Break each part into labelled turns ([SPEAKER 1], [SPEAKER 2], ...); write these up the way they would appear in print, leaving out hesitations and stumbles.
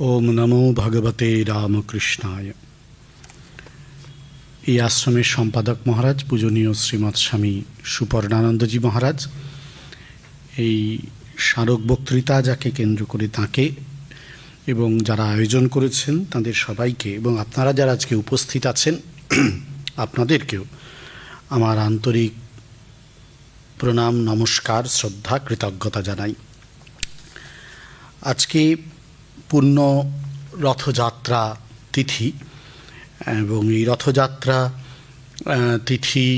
[SPEAKER 1] ওম নমো ভগবতে রামকৃষ্ণায়। এই আশ্রমের সম্পাদক মহারাজ পূজনীয় শ্রীমৎ স্বামী সুপর্ণানন্দজি মহারাজ এই স্মারক বক্তৃতা যাকে কেন্দ্র করে তাঁকে এবং যারা আয়োজন করেছেন তাদের সবাইকে এবং আপনারা যারা আজকে উপস্থিত আছেন আপনাদেরকেও আমার আন্তরিক প্রণাম, নমস্কার, শ্রদ্ধা, কৃতজ্ঞতা জানাই। আজকে পূর্ণ রথযাত্রা তিথি এবং এই রথযাত্রা তিথি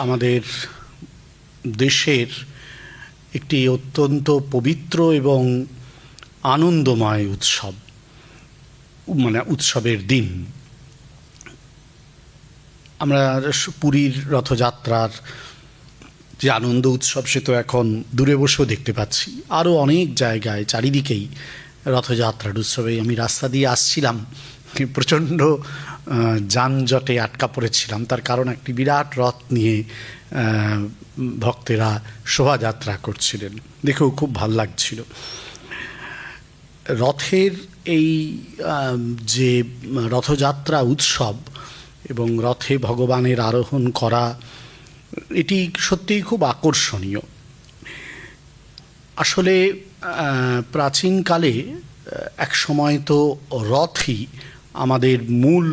[SPEAKER 1] আমাদের দেশের একটি অত্যন্ত পবিত্র এবং আনন্দময় উৎসব, মানে উৎসবের দিন। আমরা পুরীর রথযাত্রার যে আনন্দ উৎসব সে তো এখন দূরে বসেও দেখতে পাচ্ছি, আরও অনেক জায়গায় চারিদিকেই রথযাত্রার উৎসবে। আমি রাস্তা দিয়ে আসছিলাম, প্রচণ্ড যানজটে আটকা পড়েছিলাম, তার কারণ একটি বিরাট রথ নিয়ে ভক্তেরা শোভাযাত্রা করছিলেন, দেখেও খুব ভাল লাগছিল। রথের এই যে রথযাত্রা উৎসব এবং রথে ভগবানের আরোহণ করা, এটি সত্যিই খুব আকর্ষণীয়। আসলে প্রাচীনকালে এক সময় তো রথই আমাদের মূল,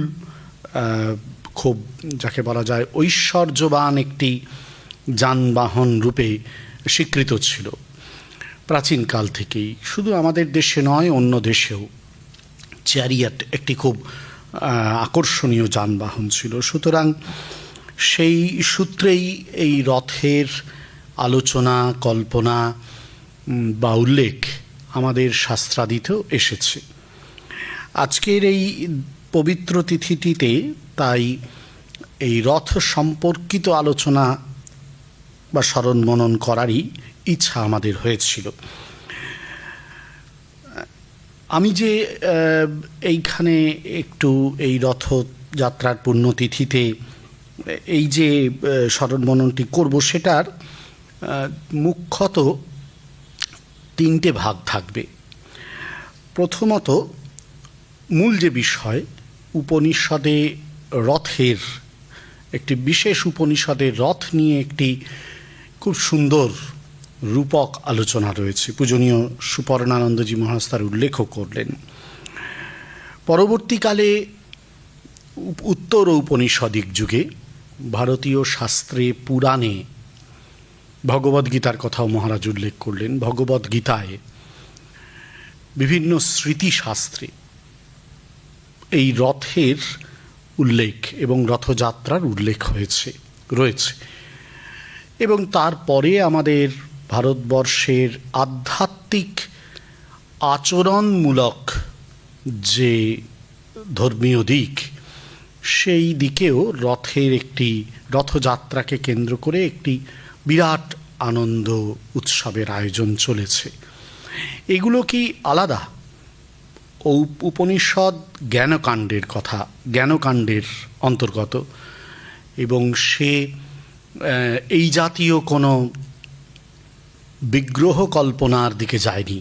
[SPEAKER 1] খুব যাকে বলা যায় ঐশ্বর্যবান একটি যানবাহন রূপে স্বীকৃত ছিল প্রাচীনকাল থেকেই। শুধু আমাদের দেশে নয়, অন্য দেশেও চ্যারিয়ট একটি খুব আকর্ষণীয় যানবাহন ছিল। সুতরাং সেই সূত্রেই এই রথের আলোচনা, কল্পনা বা উল্লেখ আমাদের শাস্ত্রাদিতেও এসেছে। আজকের এই পবিত্র তিথিটিতে তাই এই রথ সম্পর্কিত আলোচনা বা স্মরণ মনন করারই ইচ্ছা আমাদের হয়েছিল। আমি যে এইখানে একটু এই রথযাত্রার পুণ্যতিথিতে এই যে স্মরণ মননটি করব, সেটার মুখ্যত তিনটে ভাগ থাকবে। প্রথমত মূল যে বিষয়, উপনিষদে রথের একটি বিশেষ উপনিষদের রথ নিয়ে একটি খুব সুন্দর রূপক আলোচনা রয়েছে, পূজনীয় সুপর্ণানন্দজি মহারাজ তার উল্লেখও করলেন। পরবর্তীকালে উত্তর ঔপনিষদিক যুগে ভারতীয় শাস্ত্রে, পুরাণে ভগবদ্গীতার কথাও মহারাজ উল্লেখ করলেন। ভগবদ্গীতায় বিভিন্ন স্মৃতিশাস্ত্রে এই রথের উল্লেখ এবং রথযাত্রার উল্লেখ রয়েছে। এবং তারপরে আমাদের ভারতবর্ষের আধ্যাত্মিক আচরণমূলক যে ধর্মীয় দিক, সেই দিকেও রথযাত্রাকে কেন্দ্র করে একটি বিরাট আনন্দ উৎসবের আয়োজন চলেছে। এগুলো কি আলাদা? উপনিষদ জ্ঞানকাণ্ডের অন্তর্গত এবং সে এই জাতীয় কোনো বিগ্রহ কল্পনার দিকে যায়নি।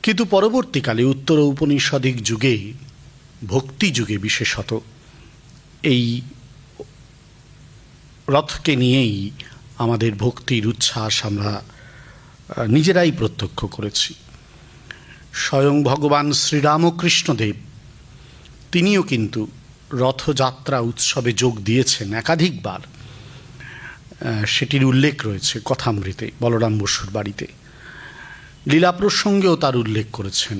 [SPEAKER 1] কিন্তু পরবর্তীকালে উত্তর ঔপনিষদিক যুগে, ভক্তি যুগে বিশেষত, এই রথকে নিয়েই আমাদের ভক্তির উচ্ছ্বাস আমরা নিজেরাই প্রত্যক্ষ করেছি। স্বয়ং ভগবান শ্রীরামকৃষ্ণদেব তিনিও কিন্তু রথযাত্রা উৎসবে যোগ দিয়েছেন একাধিকবার। সেটির উল্লেখ রয়েছে কথামৃতে, বলরাম বসুর বাড়িতে। লীলা প্রসঙ্গেও তার উল্লেখ করেছেন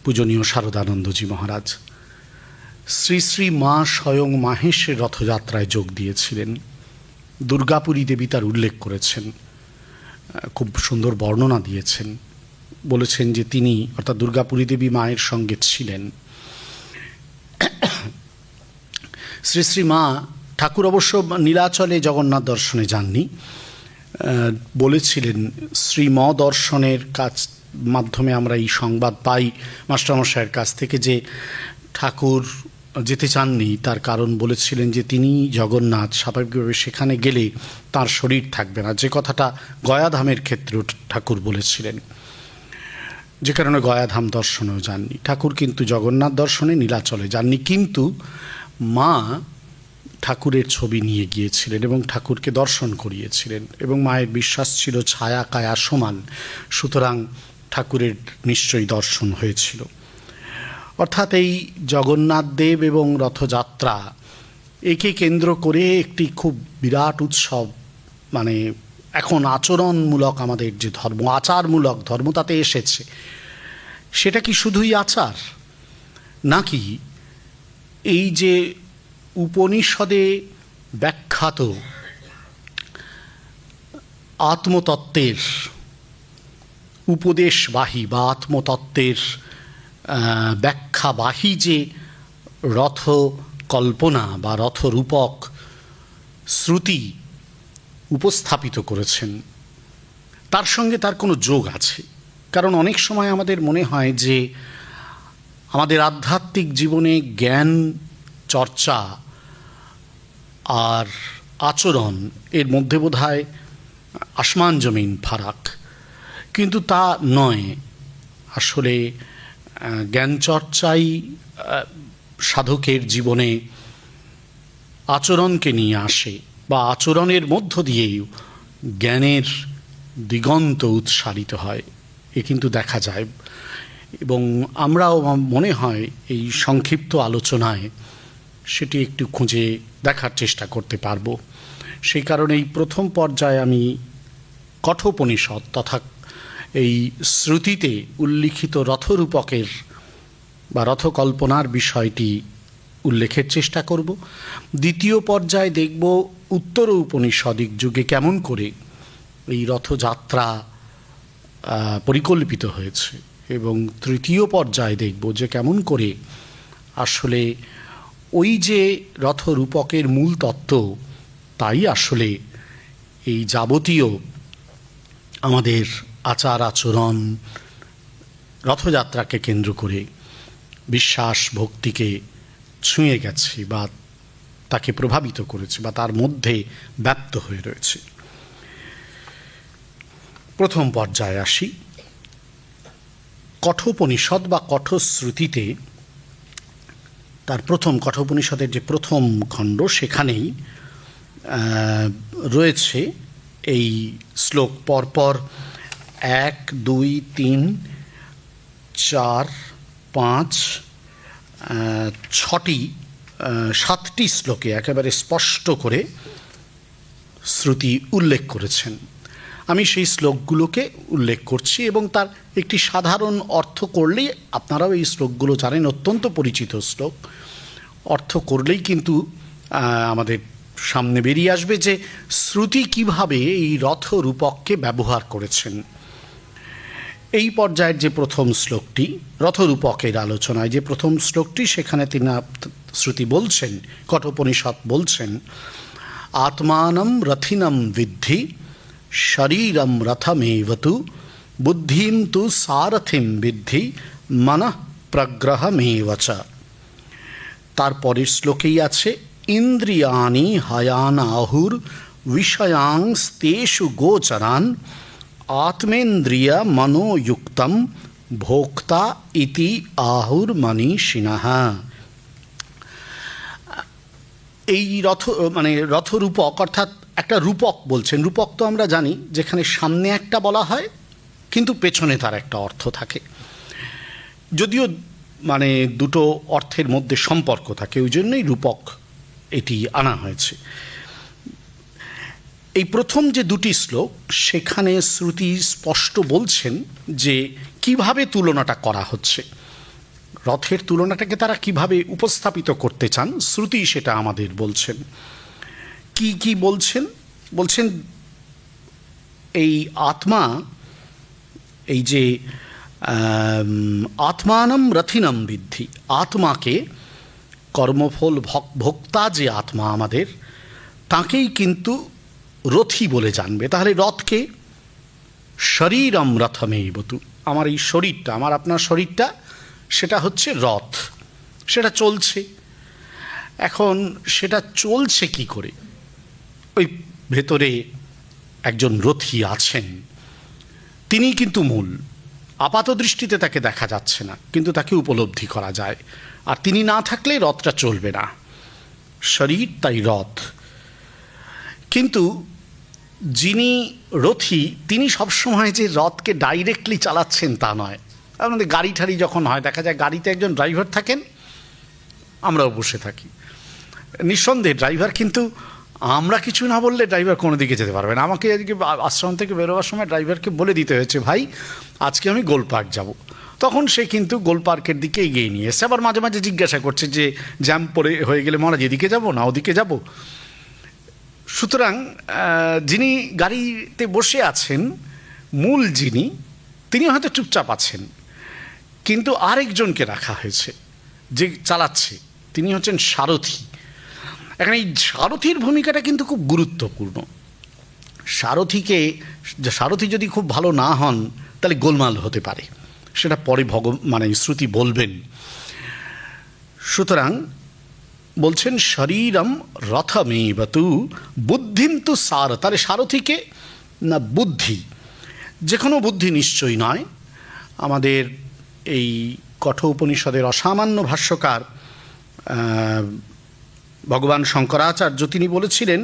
[SPEAKER 1] পূজনীয় শারদানন্দজি মহারাজ। শ্রী শ্রী মা স্বয়ং মাহেশের রথযাত্রায় যোগ দিয়েছিলেন। দুর্গাপুরী দেবী তার উল্লেখ করেছেন, খুব সুন্দর বর্ণনা দিয়েছেন। বলেছেন যে তিনি, অর্থাৎ দুর্গাপুরী দেবী, মায়ের সঙ্গে ছিলেন। শ্রী শ্রী মা ঠাকুর অবশ্য নীলাচলে জগন্নাথ দর্শনে যাননি, বলেছিলেন শ্রীম দর্শনের মাধ্যমে আমরা এই সংবাদ পাই মাস্টারমশাইয়ের কাছ থেকে যে ঠাকুর যেতে চাননি। তার কারণ বলেছিলেন যে তিনি জগন্নাথ, স্বাভাবিকভাবে সেখানে গেলে তার শরীর থাকবে না, যে কথাটা গয়াধামের ক্ষেত্রেও ঠাকুর বলেছিলেন। যে কারণে গয়াধাম দর্শনেও যাননি। ঠাকুর কিন্তু জগন্নাথ দর্শনে নীলাচলে যাননি, কিন্তু মা ঠাকুরের ছবি নিয়ে গিয়েছিলেন এবং ঠাকুরকে দর্শন করিয়েছিলেন, এবং মায়ের বিশ্বাস ছিল ছায়া কায়া সমান, সুতরাং ঠাকুরের নিশ্চয়ই দর্শন হয়েছিল। অর্থাৎ এই জগন্নাথ দেব এবং রথযাত্রা একে কেন্দ্র করে একটি খুব বিরাট উৎসব, মানে এখন আচরণমূলক আমাদের যে ধর্ম, আচারমূলক ধর্ম তাতে এসেছে। সেটা কি শুধুই আচার, নাকি এই যে উপনিষদে ব্যাখ্যাত আত্মতত্ত্বের উপদেশবাহী বা আত্মতত্ত্বের ব্যাখ্যাবাহী যে রথ কল্পনা বা রথরূপক শ্রুতি উপস্থাপিত করেছেন, তার সঙ্গে তার কোনো যোগ আছে? কারণ অনেক সময় আমাদের মনে হয় যে আমাদের আধ্যাত্মিক জীবনে জ্ঞান চর্চা আর আচরণ এর মধ্যে বোধহয় আসমান জমিন ফারাক, কিন্তু তা নয়। আসলে জ্ঞান চর্চাই সাধকের জীবনে আচরণকে নিয়ে আসে, বা আচরণের মধ্য দিয়েই জ্ঞানের দিগন্ত উৎসারিত হয়, এ কিন্তু দেখা যায়। এবং আমরাও মনে হয় এই সংক্ষিপ্ত আলোচনায় সেটি একটু খুঁজে দেখার চেষ্টা করতে পারব। সেই কারণে এই প্রথম পর্যায়ে আমি কঠোপনিষদ তথা এই শ্রুতিতে উল্লিখিত রথরূপকের বা রথকল্পনার বিষয়টি উল্লেখের চেষ্টা করব। দ্বিতীয় পর্যায়ে দেখব উত্তর ঔপনিষদিক যুগে কেমন করে এই রথযাত্রা পরিকল্পিত হয়েছে, এবং তৃতীয় পর্যায়ে দেখব যে কেমন করে আসলে ওই যে রথরূপকের মূল তত্ত্ব, তাই আসলে এই যাবতীয় আমাদের আচার আচরণ রথযাত্রাকে কেন্দ্র করে বিশ্বাস ভক্তিকে ছুঁয়ে গেছে বা তাকে প্রভাবিত করেছে বা তার মধ্যে ব্যাপ্ত হয়ে রয়েছে। প্রথম পর্যায়ে আসি। কঠোপনিষদ বা কঠশ্রুতিতে তার প্রথম কঠোপনিষদের যে প্রথম খণ্ড, সেখানেই রয়েছে এই শ্লোক পরপর 1, 2, 3, 4, 5, 6টি 7টি শ্লোকে একেবারে স্পষ্ট করে শ্রুতি উল্লেখ করেছেন। আমি সেই শ্লোকগুলোকে উল্লেখ করছি এবং তার একটি সাধারণ অর্থ করলেই, আপনারাও এই শ্লোকগুলো জানেন, অত্যন্ত পরিচিত শ্লোক, অর্থ করলেই কিন্তু আমাদের সামনে বেরিয়ে আসবে যে শ্রুতি কিভাবে এই রথরূপককে ব্যবহার করেছেন। এই পর্যায়ের যে প্রথম শ্লোকটি, রথরূপকের আলোচনায় যে প্রথম শ্লোকটি, সেখানে তিনি শ্রুতি বলছেন, কঠোপনিষদ বলছেন, আত্মানম রথিনম বিদ্ধি শরীরম রথমেবতু বুদ্ধিম তু সারথিম বিদ্ধি মনঃ প্রগ্রহমেবচ। তারপরের শ্লোকেই আছে, ইন্দ্রিয়াণি হয়ানাহুর বিষয়াংস্তেষু গোচরান আত্মেন্দ্রিয় মনোযুক্তম ভোক্তা ইতি আহুর মনীষিণঃ। এই রথরূপক অর্থাৎ একটা রূপক বলছেন। রূপক তো আমরা জানি, যেখানে সামনে একটা বলা হয় কিন্তু পেছনে তার একটা অর্থ থাকে, যদিও দুটো অর্থের মধ্যে সম্পর্ক থাকে, ওই জন্যই রূপক এটি আনা হয়েছে। এই প্রথম যে দুটি শ্লোক, সেখানে শ্রুতি স্পষ্ট বলছেন যে কিভাবে তুলনাটা করা হচ্ছে, রথের তুলনাটাকে তারা কিভাবে উপস্থাপিত করতে চান, শ্রুতি সেটা আমাদের বলছেন। কি কি বলছেন? বলছেন এই আত্মা, এই যে আত্মানম রথিনম বিদ্ধি, আত্মাকে, কর্মফল ভোক্তা যে আত্মা আমাদের, তাকেই কিন্তু রথী বলে জানবে। তাহলে রথকে শরীরম রথমেবতু, আমার এই শরীরটা, আমার আপনার শরীরটা, সেটা হচ্ছে রথ, সেটা চলছে। এখন সেটা চলছে কি করে? ওই ভেতরে একজন রথী আছেন, তিনি কিন্তু মূল। আপাত দৃষ্টিতে তাকে দেখা যাচ্ছে না, কিন্তু তাকে উপলব্ধি করা যায়। আর তিনি না থাকলে রথটা চলবে না। শরীর তাই রথ। কিন্তু যিনি রথী তিনি সবসময় যে রথকে ডাইরেক্টলি চালাচ্ছেন তা নয়। আমাদের গাড়ি ঠাড়ি যখন হয় দেখা যায় গাড়িতে একজন ড্রাইভার থাকেন, আমরাও বসে থাকি। নিঃসন্দেহে ড্রাইভার, কিন্তু আমরা কিছু না বললে ড্রাইভার কোনো দিকে যেতে পারবে না। আমাকে আজকে আশ্রম থেকে বেরোবার সময় ড্রাইভারকে বলে দিতে হয়েছে, ভাই আজকে আমি গোল পার্ক যাব। তখন সে কিন্তু গোল পার্কের দিকে এগিয়ে নিয়ে এসছে। আবার মাঝে মাঝে জিজ্ঞাসা করছে যে জ্যাম পড়ে হয়ে গেলে মহারাজ এদিকে যাব না ওদিকে যাব। সুতরাং যিনি গাড়িতে বসে আছেন, মূল তিনি হয়তো চুপচাপ আছেন, কিন্তু আরেকজনকে রাখা হয়েছে যে চালাচ্ছে, তিনি হচ্ছেন সারথি। এখন এই সারথির ভূমিকাটা কিন্তু খুব গুরুত্বপূর্ণ। সারথি যদি খুব ভালো না হন তাহলে গোলমাল হতে পারে, সেটা পরে শ্রুতি বলবেন। সুতরাং বলছেন শরীরম রথমেবতু বুদ্ধিম তু সার, তাহলে সারথিকে না বুদ্ধি, যে কোনো বুদ্ধি নিশ্চয়ই নয়। আমাদের এই কঠোপনিষদের অসামান্য ভাষ্যকার ভগবান শঙ্করাচার্য তিনি বলেছিলেন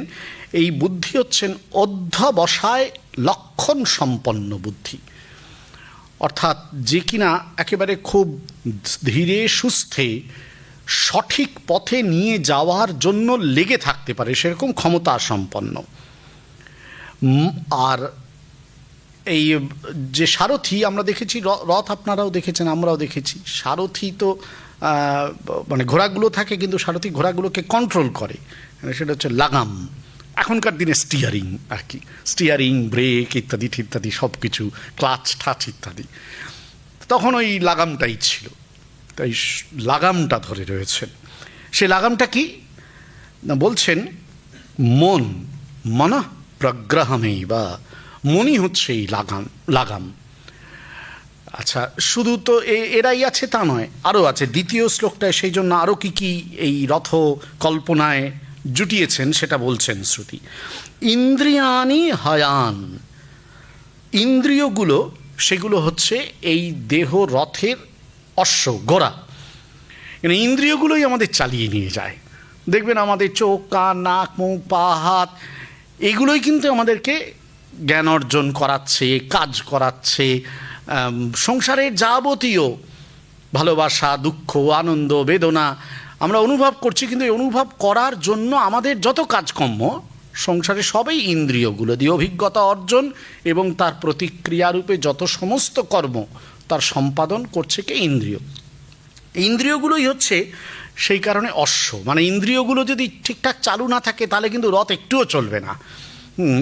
[SPEAKER 1] এই বুদ্ধি হচ্ছেন অধ্যবসায় লক্ষণ সম্পন্ন বুদ্ধি, অর্থাৎ যে কিনা একেবারে খুব ধীরে সুস্থে সঠিক পথে নিয়ে যাওয়ার জন্য লেগে থাকতে পারে, সেরকম ক্ষমতা সম্পন্ন। আর এই যে সারথি আমরা দেখেছি, রথ আপনারাও দেখেছেন আমরাও দেখেছি, সারথি তো ঘোড়াগুলো থাকে, কিন্তু সারথি ঘোড়াগুলোকে কন্ট্রোল করে, সেটা হচ্ছে লাগাম। এখনকার দিনে স্টিয়ারিং আর কি, স্টিয়ারিং ব্রেক ইত্যাদি ইত্যাদি সব কিছু, ক্লাচ ঠাচ ইত্যাদি। তখন ওই লাগামটাই ছিল, তাই লাগামটা ধরে রয়েছেন। সে লাগামটা কি না বলছেন মন প্রগ্রহমেই, বা মনই হচ্ছে এই লাগাম। আচ্ছা, শুধু তো এরাই আছে তা নয়, আরও আছে। দ্বিতীয় শ্লোকটায় সেই জন্য আরও কি এই রথ কল্পনায় জুটিয়েছেন সেটা বলছেন শ্রুতি। ইন্দ্রিয়ানি হয়ান, ইন্দ্রিয়গুলো সেগুলো হচ্ছে এই দেহ রথের অশ্ব, ঘোড়া। ইন্দ্রিয়গুলোই আমাদের চালিয়ে নিয়ে যায়। দেখবেন আমাদের চোখ, কান, নাক, মুখ, পা, হাত, এগুলোই কিন্তু আমাদেরকে জ্ঞান অর্জন করাচ্ছে, কাজ করাচ্ছে। সংসারের যাবতীয় ভালোবাসা, দুঃখ, আনন্দ, বেদনা আমরা অনুভব করছি, কিন্তু এই অনুভব করার জন্য আমাদের যত কাজকর্ম সংসারে সবই ইন্দ্রিয়গুলো দিয়ে অভিজ্ঞতা অর্জন এবং তার প্রতিক্রিয়ারূপে যত সমস্ত কর্ম তার সম্পাদন করছে কে? ইন্দ্রিয়। ইন্দ্রিয়গুলোই হচ্ছে সেই কারণে অশ্ব। ইন্দ্রিয়গুলো যদি ঠিকঠাক চালু না থাকে তাহলে কিন্তু রথ একটুও চলবে না।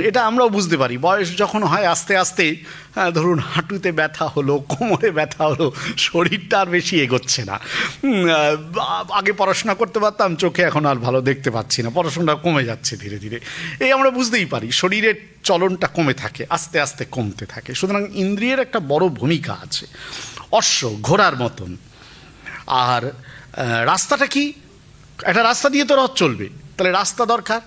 [SPEAKER 1] এটা আমরাও বুঝতে পারি, বয়স যখন হয় আস্তে আস্তে, ধরুন হাঁটুতে ব্যথা হলো, কোমরে ব্যথা হলো, শরীরটা আর বেশি এগোচ্ছে না। আগে পড়াশোনা করতে পারতাম, চোখে এখন আর ভালো দেখতে পাচ্ছি না, পড়াশোনাটা কমে যাচ্ছে ধীরে ধীরে, এই আমরা বুঝতেই পারি। শরীরের চলনটা কমে থাকে, আস্তে আস্তে কমতে থাকে। সুতরাং ইন্দ্রিয়ের একটা বড় ভূমিকা আছে, অশ্ব ঘোড়ার মতন। আর রাস্তাটা কি? একটা রাস্তা দিয়ে তো রথ চলবে, তাহলে রাস্তা দরকার।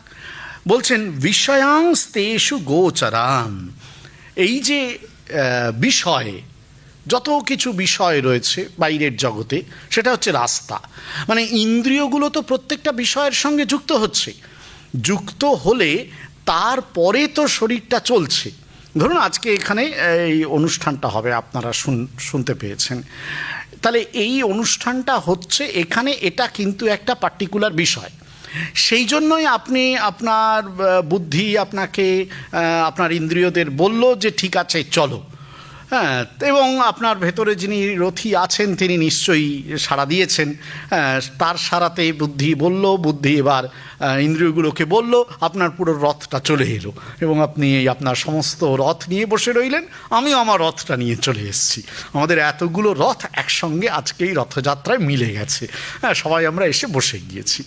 [SPEAKER 1] বলছেন বিষয়াংস্তেষু গোচরান, এই যে বিষয়, যত কিছু বিষয় রয়েছে বাইরের জগতে, সেটা হচ্ছে রাস্তা। ইন্দ্রিয়গুলো তো প্রত্যেকটা বিষয়ের সঙ্গে যুক্ত হচ্ছে, যুক্ত হলে তারপরে তো শরীরটা চলছে। ধরুন আজকে এখানে এই অনুষ্ঠানটা হবে, আপনারা শুনতে পেয়েছেন, তাহলে এই অনুষ্ঠানটা হচ্ছে এখানে, এটা কিন্তু একটা পার্টিকুলার বিষয়। সেই জন্যই আপনার বুদ্ধি আপনাকে, আপনার ইন্দ্রিয়দের বলল যে ঠিক আছে চলো, হ্যাঁ, এবং আপনার ভেতরে যিনি রথী আছেন তিনি নিশ্চয়ই সাড়া দিয়েছেন। তার সাড়াতে বুদ্ধি বলল, বুদ্ধি এবার ইন্দ্রিয়গুলোকে বলল, আপনার পুরো রথটা চলে এলো এবং আপনি আপনার সমস্ত রথ নিয়ে বসে রইলেন। আমিও আমার রথটা নিয়ে চলে এসেছি। আমাদের এতগুলো রথ একসঙ্গে আজকে এই রথযাত্রায় মিলে গেছে, হ্যাঁ, সবাই আমরা এসে বসে গিয়েছি।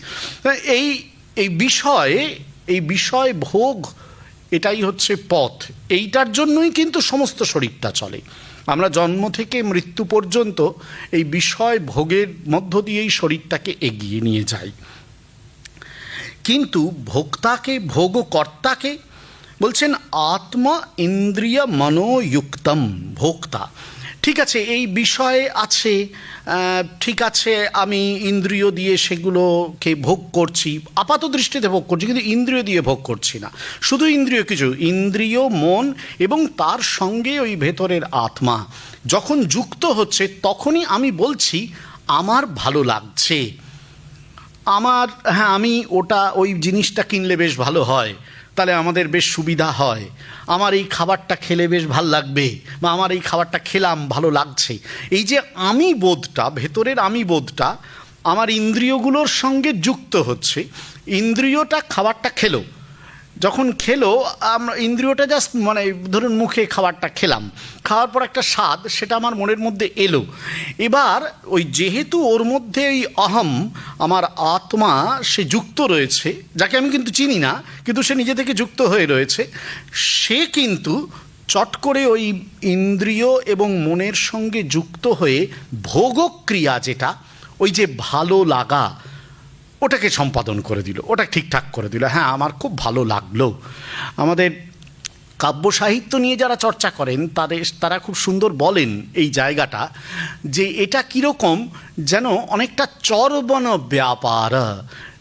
[SPEAKER 1] এই বিষয় ভোগ, এটাই হচ্ছে পথ। এইটার জন্যই কিন্তু সমস্ত শরীরটা চলে। আমরা জন্ম থেকে মৃত্যু পর্যন্ত এই বিষয় ভোগের মধ্য দিয়েই শরীরটাকে এগিয়ে নিয়ে যাই। কিন্তু ভোক্তাকে, ভোগকর্তাকে বলছেন আত্মা ইন্দ্রিয় মনোযুক্তম, ভোক্তা। ঠিক আছে, এই বিষয় আছে, ঠিক আছে, আমি ইন্দ্রিয় দিয়ে সেগুলোকে ভোগ করছি, আপাত দৃষ্টিতে ভোগ করছি, কিন্তু ইন্দ্রিয় দিয়ে ভোগ করছি না। শুধু ইন্দ্রিয় কিছু, ইন্দ্রিয়, মন এবং তার সঙ্গে ওই ভেতরের আত্মা যখন যুক্ত হচ্ছে, তখনই আমি বলছি আমার ভালো লাগছে, আমার, হ্যাঁ, আমি ওই জিনিসটা কিনলে বেশ ভালো হয়, তাহলে আমাদের বেশ সুবিধা হয়, আমার এই খাবারটা খেলে বেশ ভালো লাগবে, বা আমার এই খাবারটা খেলাম ভালো লাগছে। এই যে আমি বোধটা, ভেতরের আমি বোধটা আমার ইন্দ্রিয়গুলোর সঙ্গে যুক্ত হচ্ছে। ইন্দ্রিয়টা খাবারটা খেলো, যখন খেলো, আমরা ইন্দ্রিয়টা জাস্ট মানে ধরুন মুখে খাবারটা খেলাম, খাওয়ার পর একটা স্বাদ সেটা আমার মনের মধ্যে এলো। এবার ওই যেহেতু ওর মধ্যে ওই অহম, আমার আত্মা, সে যুক্ত রয়েছে, যাকে আমি কিন্তু চিনি না, কিন্তু সে নিজে থেকে যুক্ত হয়ে রয়েছে, সে কিন্তু চট করে ওই ইন্দ্রিয় এবং মনের সঙ্গে যুক্ত হয়ে ভোগক্রিয়া, যেটা ওই যে ভালো লাগা, ওটাকে সম্পাদন করে দিল, ওটা ঠিকঠাক করে দিল। হ্যাঁ, আমার খুব ভালো লাগলো। আমাদের কাব্য সাহিত্য নিয়ে যারা চর্চা করেন তারা খুব সুন্দর বলেন এই জায়গাটা, যে এটা কীরকম যেন অনেকটা চর্বণ ব্যাপার,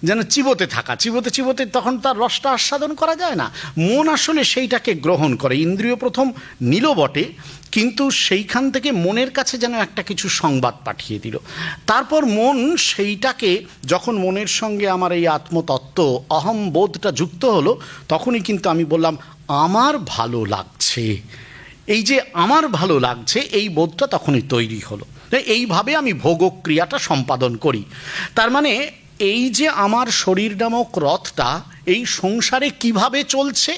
[SPEAKER 1] যেন চিবোতে থাকা, চিবোতে চিবোতে তখন তার রসটা আস্বাদন করা যায় না। মন আসলে সেইটাকে গ্রহণ করে। ইন্দ্রিয় প্রথম নিল বটে, কিন্তু সেইখান থেকে মনের কাছে যেন একটা কিছু সংবাদ পাঠিয়ে দিল। তারপর মন সেইটাকে, যখন মনের সঙ্গে আমার এই আত্মতত্ত্ব অহমবোধটা যুক্ত হলো, তখনই কিন্তু আমি বললাম আমার ভালো লাগছে। এই যে আমার ভালো লাগছে, এই বোধটা তখনই তৈরি হলো। এইভাবে আমি ভোগক্রিয়াটা সম্পাদন করি। তার মানে এই যে আমার শরীর নামক রথটা এই সংসারে কিভাবে চলছে,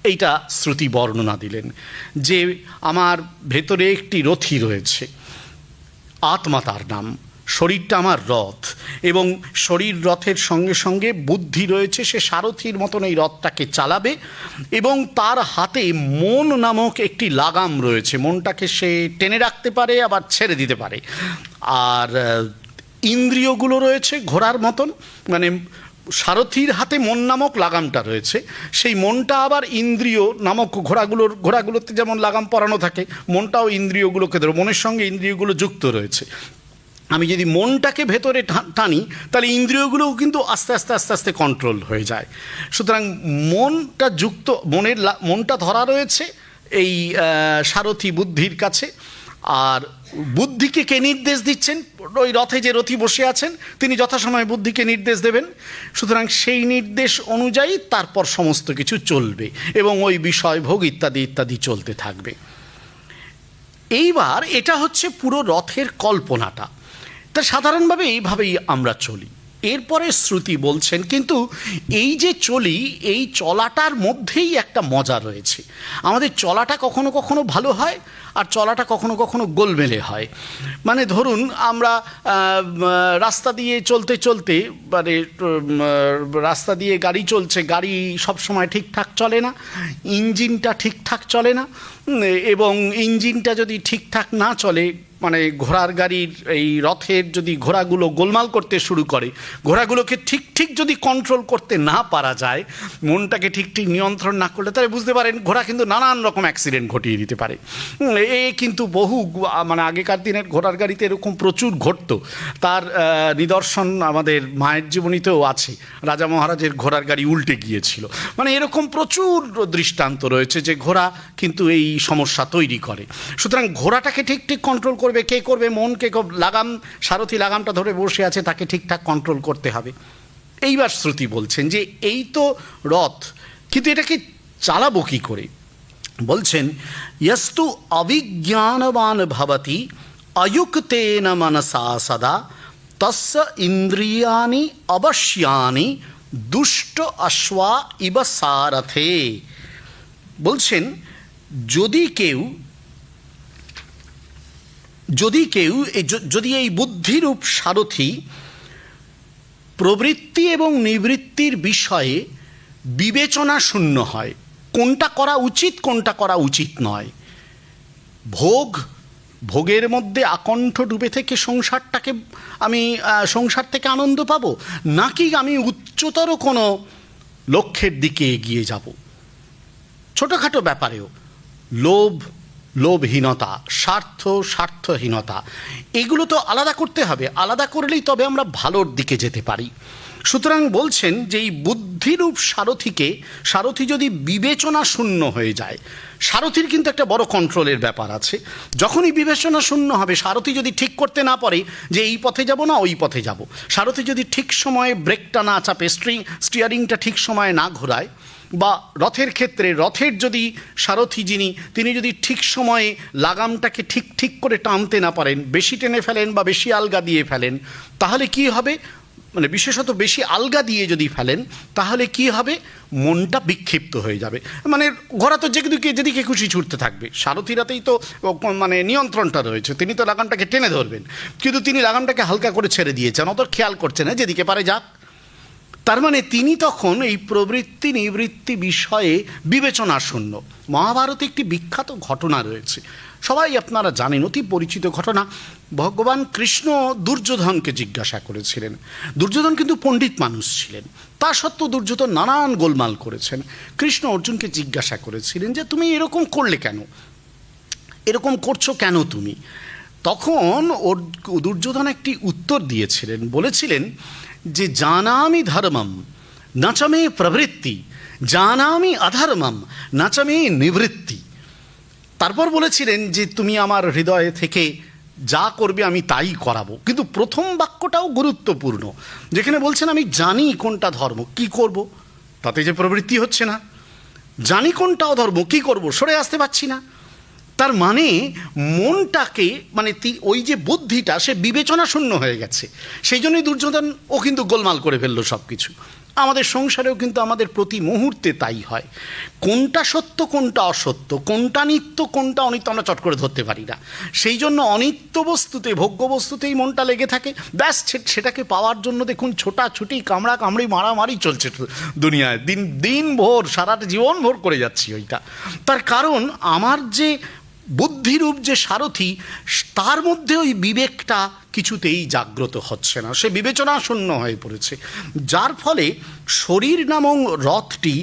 [SPEAKER 1] এইটা শ্রুতি বর্ণনা দিলেন, যে আমার ভেতরে একটি রথী রয়েছে, আত্মা তার নাম, শরীরটা আমার রথ, এবং শরীর রথের সঙ্গে সঙ্গে বুদ্ধি রয়েছে, সে সারথীর মতন এই রথটাকে চালাবে, এবং তার হাতে মন নামক একটি লাগাম রয়েছে, মনটাকে সে টেনে রাখতে পারে আবার ছেড়ে দিতে পারে। আর ইন্দ্রিয়গুলো রয়েছে ঘোড়ার মতন, মানে সারথীর হাতে মন নামক লাগামটা রয়েছে, সেই মনটা আবার ইন্দ্রিয় নামক ঘোড়াগুলোতে যেমন লাগাম পরানো থাকে, মনটাও ইন্দ্রিয়গুলোকে ধরে, মনের সঙ্গে ইন্দ্রিয়গুলো যুক্ত রয়েছে। আমি যদি মনটাকে ভেতরে টানি, তাহলে ইন্দ্রিয়গুলোও কিন্তু আস্তে আস্তে আস্তে আস্তে কন্ট্রোল হয়ে যায়। সুতরাং মনটা যুক্ত, মনটা ধরা রয়েছে এই সারথী বুদ্ধির কাছে। আর বুদ্ধিকে কে নির্দেশ দিচ্ছেন? ওই রথে যে রথী বসে আছেন, তিনি যথাসময়ে বুদ্ধিকে নির্দেশ দেবেন। সুতরাং সেই নির্দেশ অনুযায়ী তারপর সমস্ত কিছু চলবে, এবং ওই বিষয় ভোগ ইত্যাদি ইত্যাদি চলতে থাকবে। এইবার এটা হচ্ছে পুরো রথের কল্পনাটা। তা সাধারণভাবে এইভাবেই আমরা চলি। এরপরে শ্রুতি বলছেন, কিন্তু এই যে চলি, এই চলাটার মধ্যেই একটা মজা রয়েছে। আমাদের চলাটা কখনো কখনো ভালো হয়, আর চলাটা কখনো কখনো গোলমেলে হয়। মানে ধরুন আমরা রাস্তা দিয়ে চলতে চলতে, মানে রাস্তা দিয়ে গাড়ি চলছে, গাড়ি সবসময় ঠিকঠাক চলে না, ইঞ্জিনটা ঠিকঠাক চলে না, এবং ইঞ্জিনটা যদি ঠিকঠাক না চলে, মানে ঘোড়ার গাড়ির এই রথের যদি ঘোড়াগুলো গোলমাল করতে শুরু করে, ঘোড়াগুলোকে ঠিক ঠিক যদি কন্ট্রোল করতে না পারা যায়, মনটাকে ঠিক ঠিক নিয়ন্ত্রণ না করলে, তাহলে বুঝতে পারেন ঘোড়া কিন্তু নানান রকম অ্যাক্সিডেন্ট ঘটিয়ে দিতে পারে। কিন্তু বহু, মানে আগেকার দিনের ঘোড়ার গাড়িতে এরকম প্রচুর ঘটতো। তার নিদর্শন আমাদের মায়ের জীবনীতেও আছে, রাজা মহারাজের ঘোড়ার গাড়ি উল্টে গিয়েছিল। মানে এরকম প্রচুর দৃষ্টান্ত রয়েছে যে ঘোড়া কিন্তু এই সমস্যা তৈরি করে। সুতরাং ঘোড়াটাকে ঠিক ঠিক কন্ট্রোল করবে কে করবে? মনকে, লাগাম, সারথি লাগামটা ধরে বসে আছে, তাকে ঠিকঠাক কন্ট্রোল করতে হবে। এইবার শ্রুতি বলছেন যে এই তো রথ, কিন্তু এটাকে চালাবো কি করে? বলছেন, यस्तु अविज्ञानवान भवति अयुक्तेन मनसा सदा तस्य इंद्रियाणि अवश्यानि दुष्ट अश्वा इव सारथे। বলছেন, যদি এই বুদ্ধিরূপ সারথি প্রবৃত্তি এবং নিবৃত্তির বিষয়ে বিবেচনা শূন্য হয়, কোনটা করা উচিত কোনটা করা উচিত নয়, ভোগের মধ্যে আকণ্ঠ ডুবে থেকে সংসার থেকে আনন্দ পাবো, নাকি আমি উচ্চতর কোনো লক্ষ্যের দিকে এগিয়ে যাব। ছোটোখাটো ব্যাপারেও লোভ, লোভহীনতা, স্বার্থহীনতা, এগুলো তো আলাদা করতে হবে। আলাদা করলেই তবে আমরা ভালোর দিকে যেতে পারি। সুতরাং বলছেন যে এই বুদ্ধিরূপ সারথি যদি বিবেচনা শূন্য হয়ে যায়, সারথির কিন্তু একটা বড় কন্ট্রোলের ব্যাপার আছে। যখনই বিবেচনা শূন্য হবে, সারথি যদি ঠিক করতে না পারে যে এই পথে যাব না ওই পথে যাব, সারথি যদি ঠিক সময়ে ব্রেকটা না চাপে, স্টিয়ারিংটা ঠিক সময়ে না ঘোরায়, বা রথের ক্ষেত্রে রথের যদি সারথি তিনি যদি ঠিক সময়ে লাগামটাকে ঠিক করে টানতে না পারেন, বেশি টেনে ফেলেন বা বেশি আলগা দিয়ে ফেলেন, তাহলে কি হবে, মানে বিশেষত বেশি আলগা দিয়ে যদি ফেলেন তাহলে কি হবে, মনটা বিক্ষিপ্ত হয়ে যাবে। মানে ঘোড়া তো যেদিকে খুশি ছুটতে থাকবে, সারথিরাতেই তো মানে নিয়ন্ত্রণটা রয়েছে, তিনি তো লাগামটাকে টেনে ধরবেন, কিন্তু তিনি লাগামটাকে হালকা করে ছেড়ে দিয়েছেন, অত খেয়াল করছেন না, যেদিকে পারে যাক। তার মানে তিনি তখন এই প্রবৃত্তি নিবৃত্তি বিষয়ে বিবেচনা শূন্য। মহাভারতে একটি বিখ্যাত ঘটনা রয়েছে, সবাই আপনারা জানেন, অতি পরিচিত ঘটনা। ভগবান কৃষ্ণ দুর্যোধনকে জিজ্ঞাসা করেছিলেন। দুর্যোধন কিন্তু পণ্ডিত মানুষ ছিলেন, তা সত্ত্বেও দুর্যোধন নানান গোলমাল করেছেন। কৃষ্ণ অর্জুনকে জিজ্ঞাসা করেছিলেন যে তুমি এরকম করলে কেন, এরকম করছো কেন তুমি? তখন দুর্যোধন একটি উত্তর দিয়েছিলেন, বলেছিলেন যে জানামি ধর্মম নাচমে প্রবৃত্তি, জানামি অধর্মম নাচমে নিবৃত্তি। তারপর বলেছিলেন যে তুমি আমার হৃদয়ে থেকে যা করবে আমি তাই করাবো। কিন্তু প্রথম বাক্যটাও গুরুত্বপূর্ণ, যেখানে বলছেন আমি জানি কোনটা ধর্ম, কি করব, তাতে যে প্রবৃত্তি হচ্ছে না। জানি কোনটা অধর্ম, কি করব, সরে আসতে পারছি না। তার মানে মনটাকে, মানে ওই যে বুদ্ধিটা, সে বিবেচনা শূন্য হয়ে গেছে। সেই জন্যই দুর্যোধন ও কিন্তু গোলমাল করে ফেললো সব কিছু। আমাদের সংসারেও কিন্তু আমাদের প্রতি মুহূর্তে তাই হয়। কোনটা সত্য কোনটা অসত্য, কোনটা নিত্য কোনটা অনিত্য আমরা চট করে ধরতে পারি না। সেই জন্য অনিত্য বস্তুতে, ভোগ্য বস্তুতেই মনটা লেগে থাকে। ব্যাস সেটাকে পাওয়ার জন্য দেখুন ছোটাছুটি, কামড়ি মারামারি চলছে দুনিয়ায়, দিন ভোর, সারাটা জীবন ভোর করে যাচ্ছি ওইটা। তার কারণ আমার যে বুদ্ধিরূপ যে সারথি, তার মধ্যে ওই বিবেকটা কিছুতেই জাগ্রত হচ্ছে না, সে বিবেচনা শূন্য হয়ে পড়েছে। যার ফলে শরীর নামক রথটি,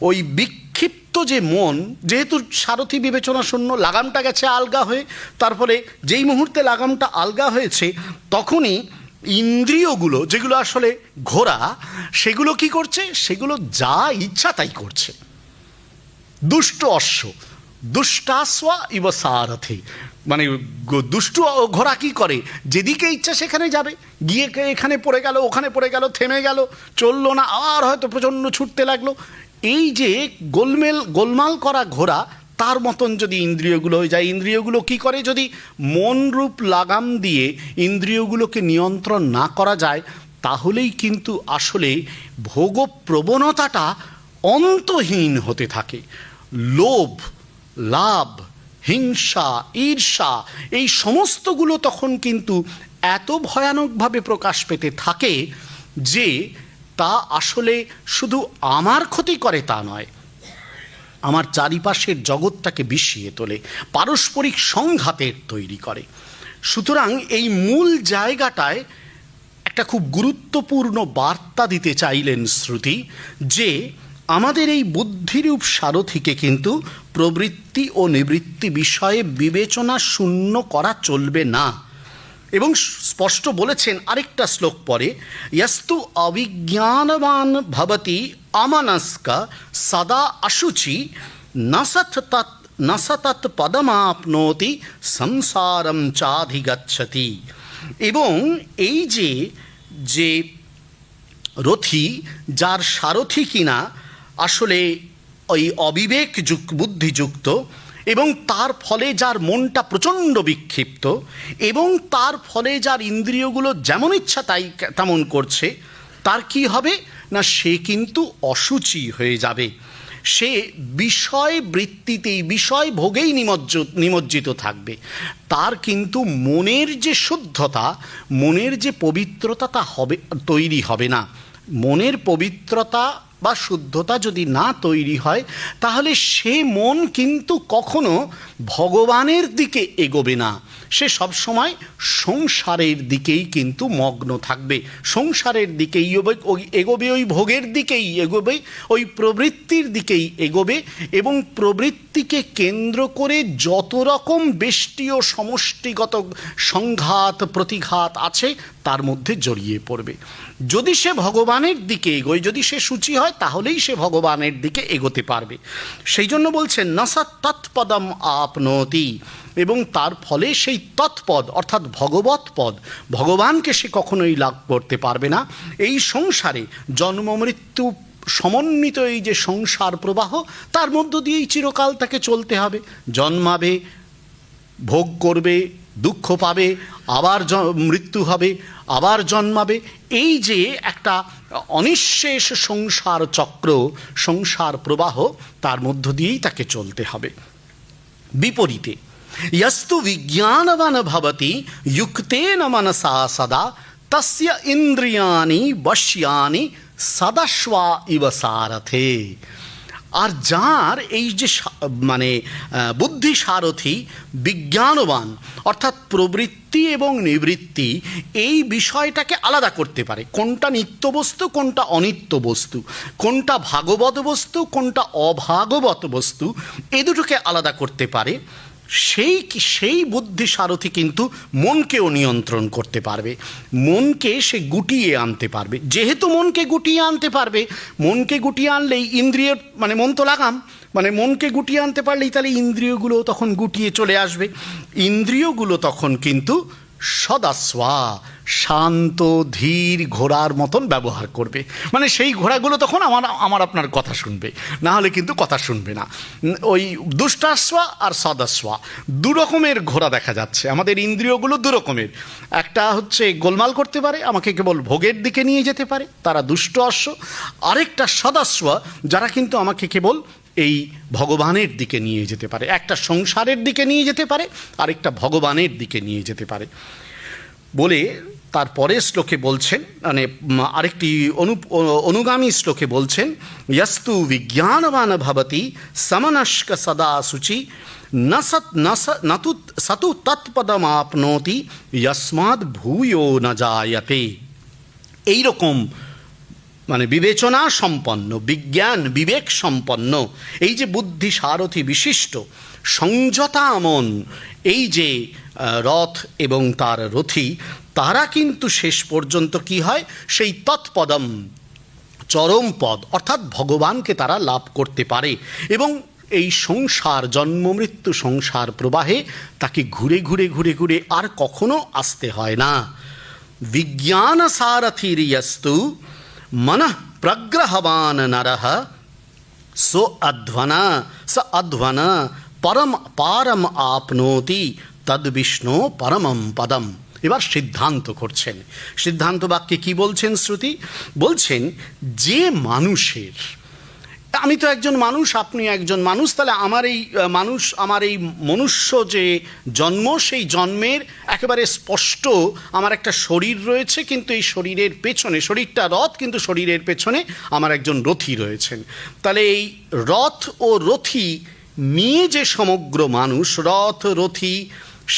[SPEAKER 1] ওই বিক্ষিপ্ত যে মন, যেহেতু সারথি বিবেচনা শূন্য, লাগামটা গেছে আলগা হয়ে, তার ফলে যেই মুহূর্তে লাগামটা আলগা হয়েছে তখনই ইন্দ্রিয়গুলো, যেগুলো আসলে ঘোড়া, সেগুলো কি করছে, সেগুলো যা ইচ্ছা তাই করছে। দুষ্ট অশ্ব দুষ্টাস্বা ইব সারথি, মানে দুষ্টু ঘোড়া কি করে, যেদিকে ইচ্ছা সেখানে যাবে, গিয়ে এখানে পড়ে গেল, ওখানে পড়ে গেল, থেমে গেল, চললো না, আর হয়তো প্রচণ্ড ছুটতে লাগলো। এই যে গোলমাল করা ঘোড়া, তার মতন যদি ইন্দ্রিয়গুলো হয়ে যায়, ইন্দ্রিয়গুলো কি করে, যদি মনরূপ লাগাম দিয়ে ইন্দ্রিয়গুলোকে নিয়ন্ত্রণ না করা যায়, তাহলেই কিন্তু আসলে ভোগপ্রবণতাটা অন্তহীন হতে থাকে। লোভ, লাভ, হিংসা, ঈর্ষা, এই সমস্তগুলো তখন কিন্তু এত ভয়ানকভাবে প্রকাশ পেতে থাকে যে তা আসলে শুধু আমার ক্ষতি করে তা নয়, আমার চারিপাশের জগৎটাকে বিষিয়ে তোলে, পারস্পরিক সংঘাতের তৈরি করে। সুতরাং এই মূল জায়গাটায় একটা খুব গুরুত্বপূর্ণ বার্তা দিতে চাইলেন শ্রুতি, যে আমাদের এই বুদ্ধিরূপ সারথিকে কিন্তু প্রবৃত্তি ও নিবৃত্তি বিষয়ে বিবেচনা শূন্য করা চলবে না। এবং স্পষ্ট বলেছেন আরেকটা শ্লোক পরে, यस्तु अविज्ञानवान भवति अमनस्क सदा अशुचि न सतत पदमाप्नोति संसारम चाधिगच्छति। এবং এই যে রথী, যার সারথি কিনা আসলে ওই অবিবেক বুদ্ধিযুক্ত, এবং তার ফলে যার মনটা প্রচণ্ড বিক্ষিপ্ত, এবং তার ফলে যার ইন্দ্রিয়গুলো যেমন ইচ্ছা তাই তেমন করছে, তার কি হবে না, সে কিন্তু অসুচি হয়ে যাবে। সে বিষয় বৃত্তিতেই, বিষয় ভোগেই নিমজ্জিত থাকবে। তার কিন্তু মনের যে শুদ্ধতা, মনের যে পবিত্রতা, তা তৈরি হবে না। মনের পবিত্রতা বা শুদ্ধতা যদি না তৈরি হয়, তাহলে সে মন কিন্তু কখনো ভগবানের দিকে এগোবে না। সে সবসময় সংসারের দিকেই কিন্তু মগ্ন থাকবে, সংসারের দিকেই এগোবে, ওই ভোগের দিকেই এগোবে, ওই প্রবৃত্তির দিকেই এগোবে, এবং প্রবৃত্তিকে কেন্দ্র করে যত রকম বেষ্টি ও সমষ্টিগত সংঘাত প্রতিঘাত আছে তার মধ্যে জড়িয়ে পড়বে। যদি সে ভগবানের দিকে এগোয়, যদি সে শুচি হয়, তাহলেই সে ভগবানের দিকে এগোতে পারবে। সেই জন্য বলছেন নসা তৎপদম আপনতি, এবং তার ফলে সেই তৎপদ অর্থাৎ ভগবৎ পদ, ভগবানকে সে কখনোই লাভ করতে পারবে না। এই সংসারে জন্ম মৃত্যু সমন্বিত এই যে সংসার প্রবাহ, তার মধ্য দিয়েই চিরকাল তাকে চলতে হবে। জন্মাবে, ভোগ করবে, দুঃখ পাবে, আবার মৃত্যু হবে, আবার জন্মাবে। এই যে একটা অনিঃশেষ সংসার চক্র, সংসার প্রবাহ, তার মধ্য দিয়েই তাকে চলতে হবে। বিপরীতে यस्तु विज्ञानवान भवति युक्तेन मनसा सदा तस्य इंद्रियाणि वश्यानि सदाश्वा इव सारथे। আর যার এই যে মানে বুদ্ধি সারথি বিজ্ঞানবান, অর্থাৎ প্রবৃত্তি এবং নিবৃত্তি এই বিষয়টাকে আলাদা করতে পারে, কোনটা নিত্য বস্তু কোনটা অনিত্য বস্তু, কোনটা ভাগবত বস্তু কোনটা অভাগবত বস্তু, এ দুটোকে আলাদা করতে পারে, সেই বুদ্ধি সারথি কিন্তু মনকেও নিয়ন্ত্রণ করতে পারবে, মনকে সে গুটিয়ে আনতে পারবে। যেহেতু মনকে গুটিয়ে আনতে পারবে, মনকে গুটিয়ে আনলেই ইন্দ্রিয় মানে মন তো লাগাম, মানে মনকে গুটিয়ে আনতে পারলেই তাহলে ইন্দ্রিয়গুলো তখন গুটিয়ে চলে আসবে। ইন্দ্রিয়গুলো তখন কিন্তু সদাস্বা শান্ত ধীর ঘোড়ার মতন ব্যবহার করবে, মানে সেই ঘোড়াগুলো তখন আমার আপনার কথা শুনবে, না হলে কিন্তু কথা শুনবে না। ওই দুষ্টাশ্বা আর সদাশ্বা দু রকমের ঘোড়া দেখা যাচ্ছে। আমাদের ইন্দ্রিয়গুলো দু রকমের, একটা হচ্ছে গোলমাল করতে পারে, আমাকে কেবল ভোগের দিকে নিয়ে যেতে পারে, তারা দুষ্ট অশ্ব। আরেকটা সদাশ্বা, যারা কিন্তু আমাকে কেবল এই ভগবানের দিকে নিয়ে যেতে পারে। একটা সংসারের দিকে নিয়ে যেতে পারে, আরেকটা ভগবানের দিকে নিয়ে যেতে পারে। বলে তারপরে শ্লোকে বলছেন, মানে আরেকটি অনুগামী শ্লোকে বলছেন, यस्तु विज्ञानवान भवति समनस्क सदा शुचि नतु सतु तत्पदमाप्नोति यस्माद् भूयो न जायते। এইরকম মানে বিবেচনা সম্পন্ন, বিজ্ঞান বিবেক সম্পন্ন, এই যে বুদ্ধি সারথি বিশিষ্ট সংযতা মন, এই যে রথ এবং তার রথী, তারা কিন্তু শেষ পর্যন্ত কি হয়, সেই তৎপদম চরম পদ অর্থাৎ ভগবানকে তারা লাভ করতে পারে, এবং এই সংসার জন্ম মৃত্যু সংসার প্রবাহে তাকে ঘুরে ঘুরে ঘুরে ঘুরে আর কখনো আসতে হয় না। বিজ্ঞান সারথিরিয়স্তু मनः प्रग्रहवान नरः सो अध्वन परम पारम आपनोति तद विष्णु परमम पदम। এবার সিদ্ধান্ত করছেন, সিদ্ধান্ত বাক্যে কি বলছেন শ্রুতি? বলছেন যে মানুষের, আমি তো একজন মানুষ, আপনি একজন মানুষ, তাহলে আমার এই মনুষ্য যে জন্ম, সেই জন্মের একেবারে স্পষ্ট আমার একটা শরীর রয়েছে, কিন্তু এই শরীরের পেছনে, শরীরটা রথ কিন্তু শরীরের পেছনে আমার একজন রথী রয়েছেন। তাহলে এই রথ ও রথী নিয়ে যে সমগ্র মানুষ, রথ রথী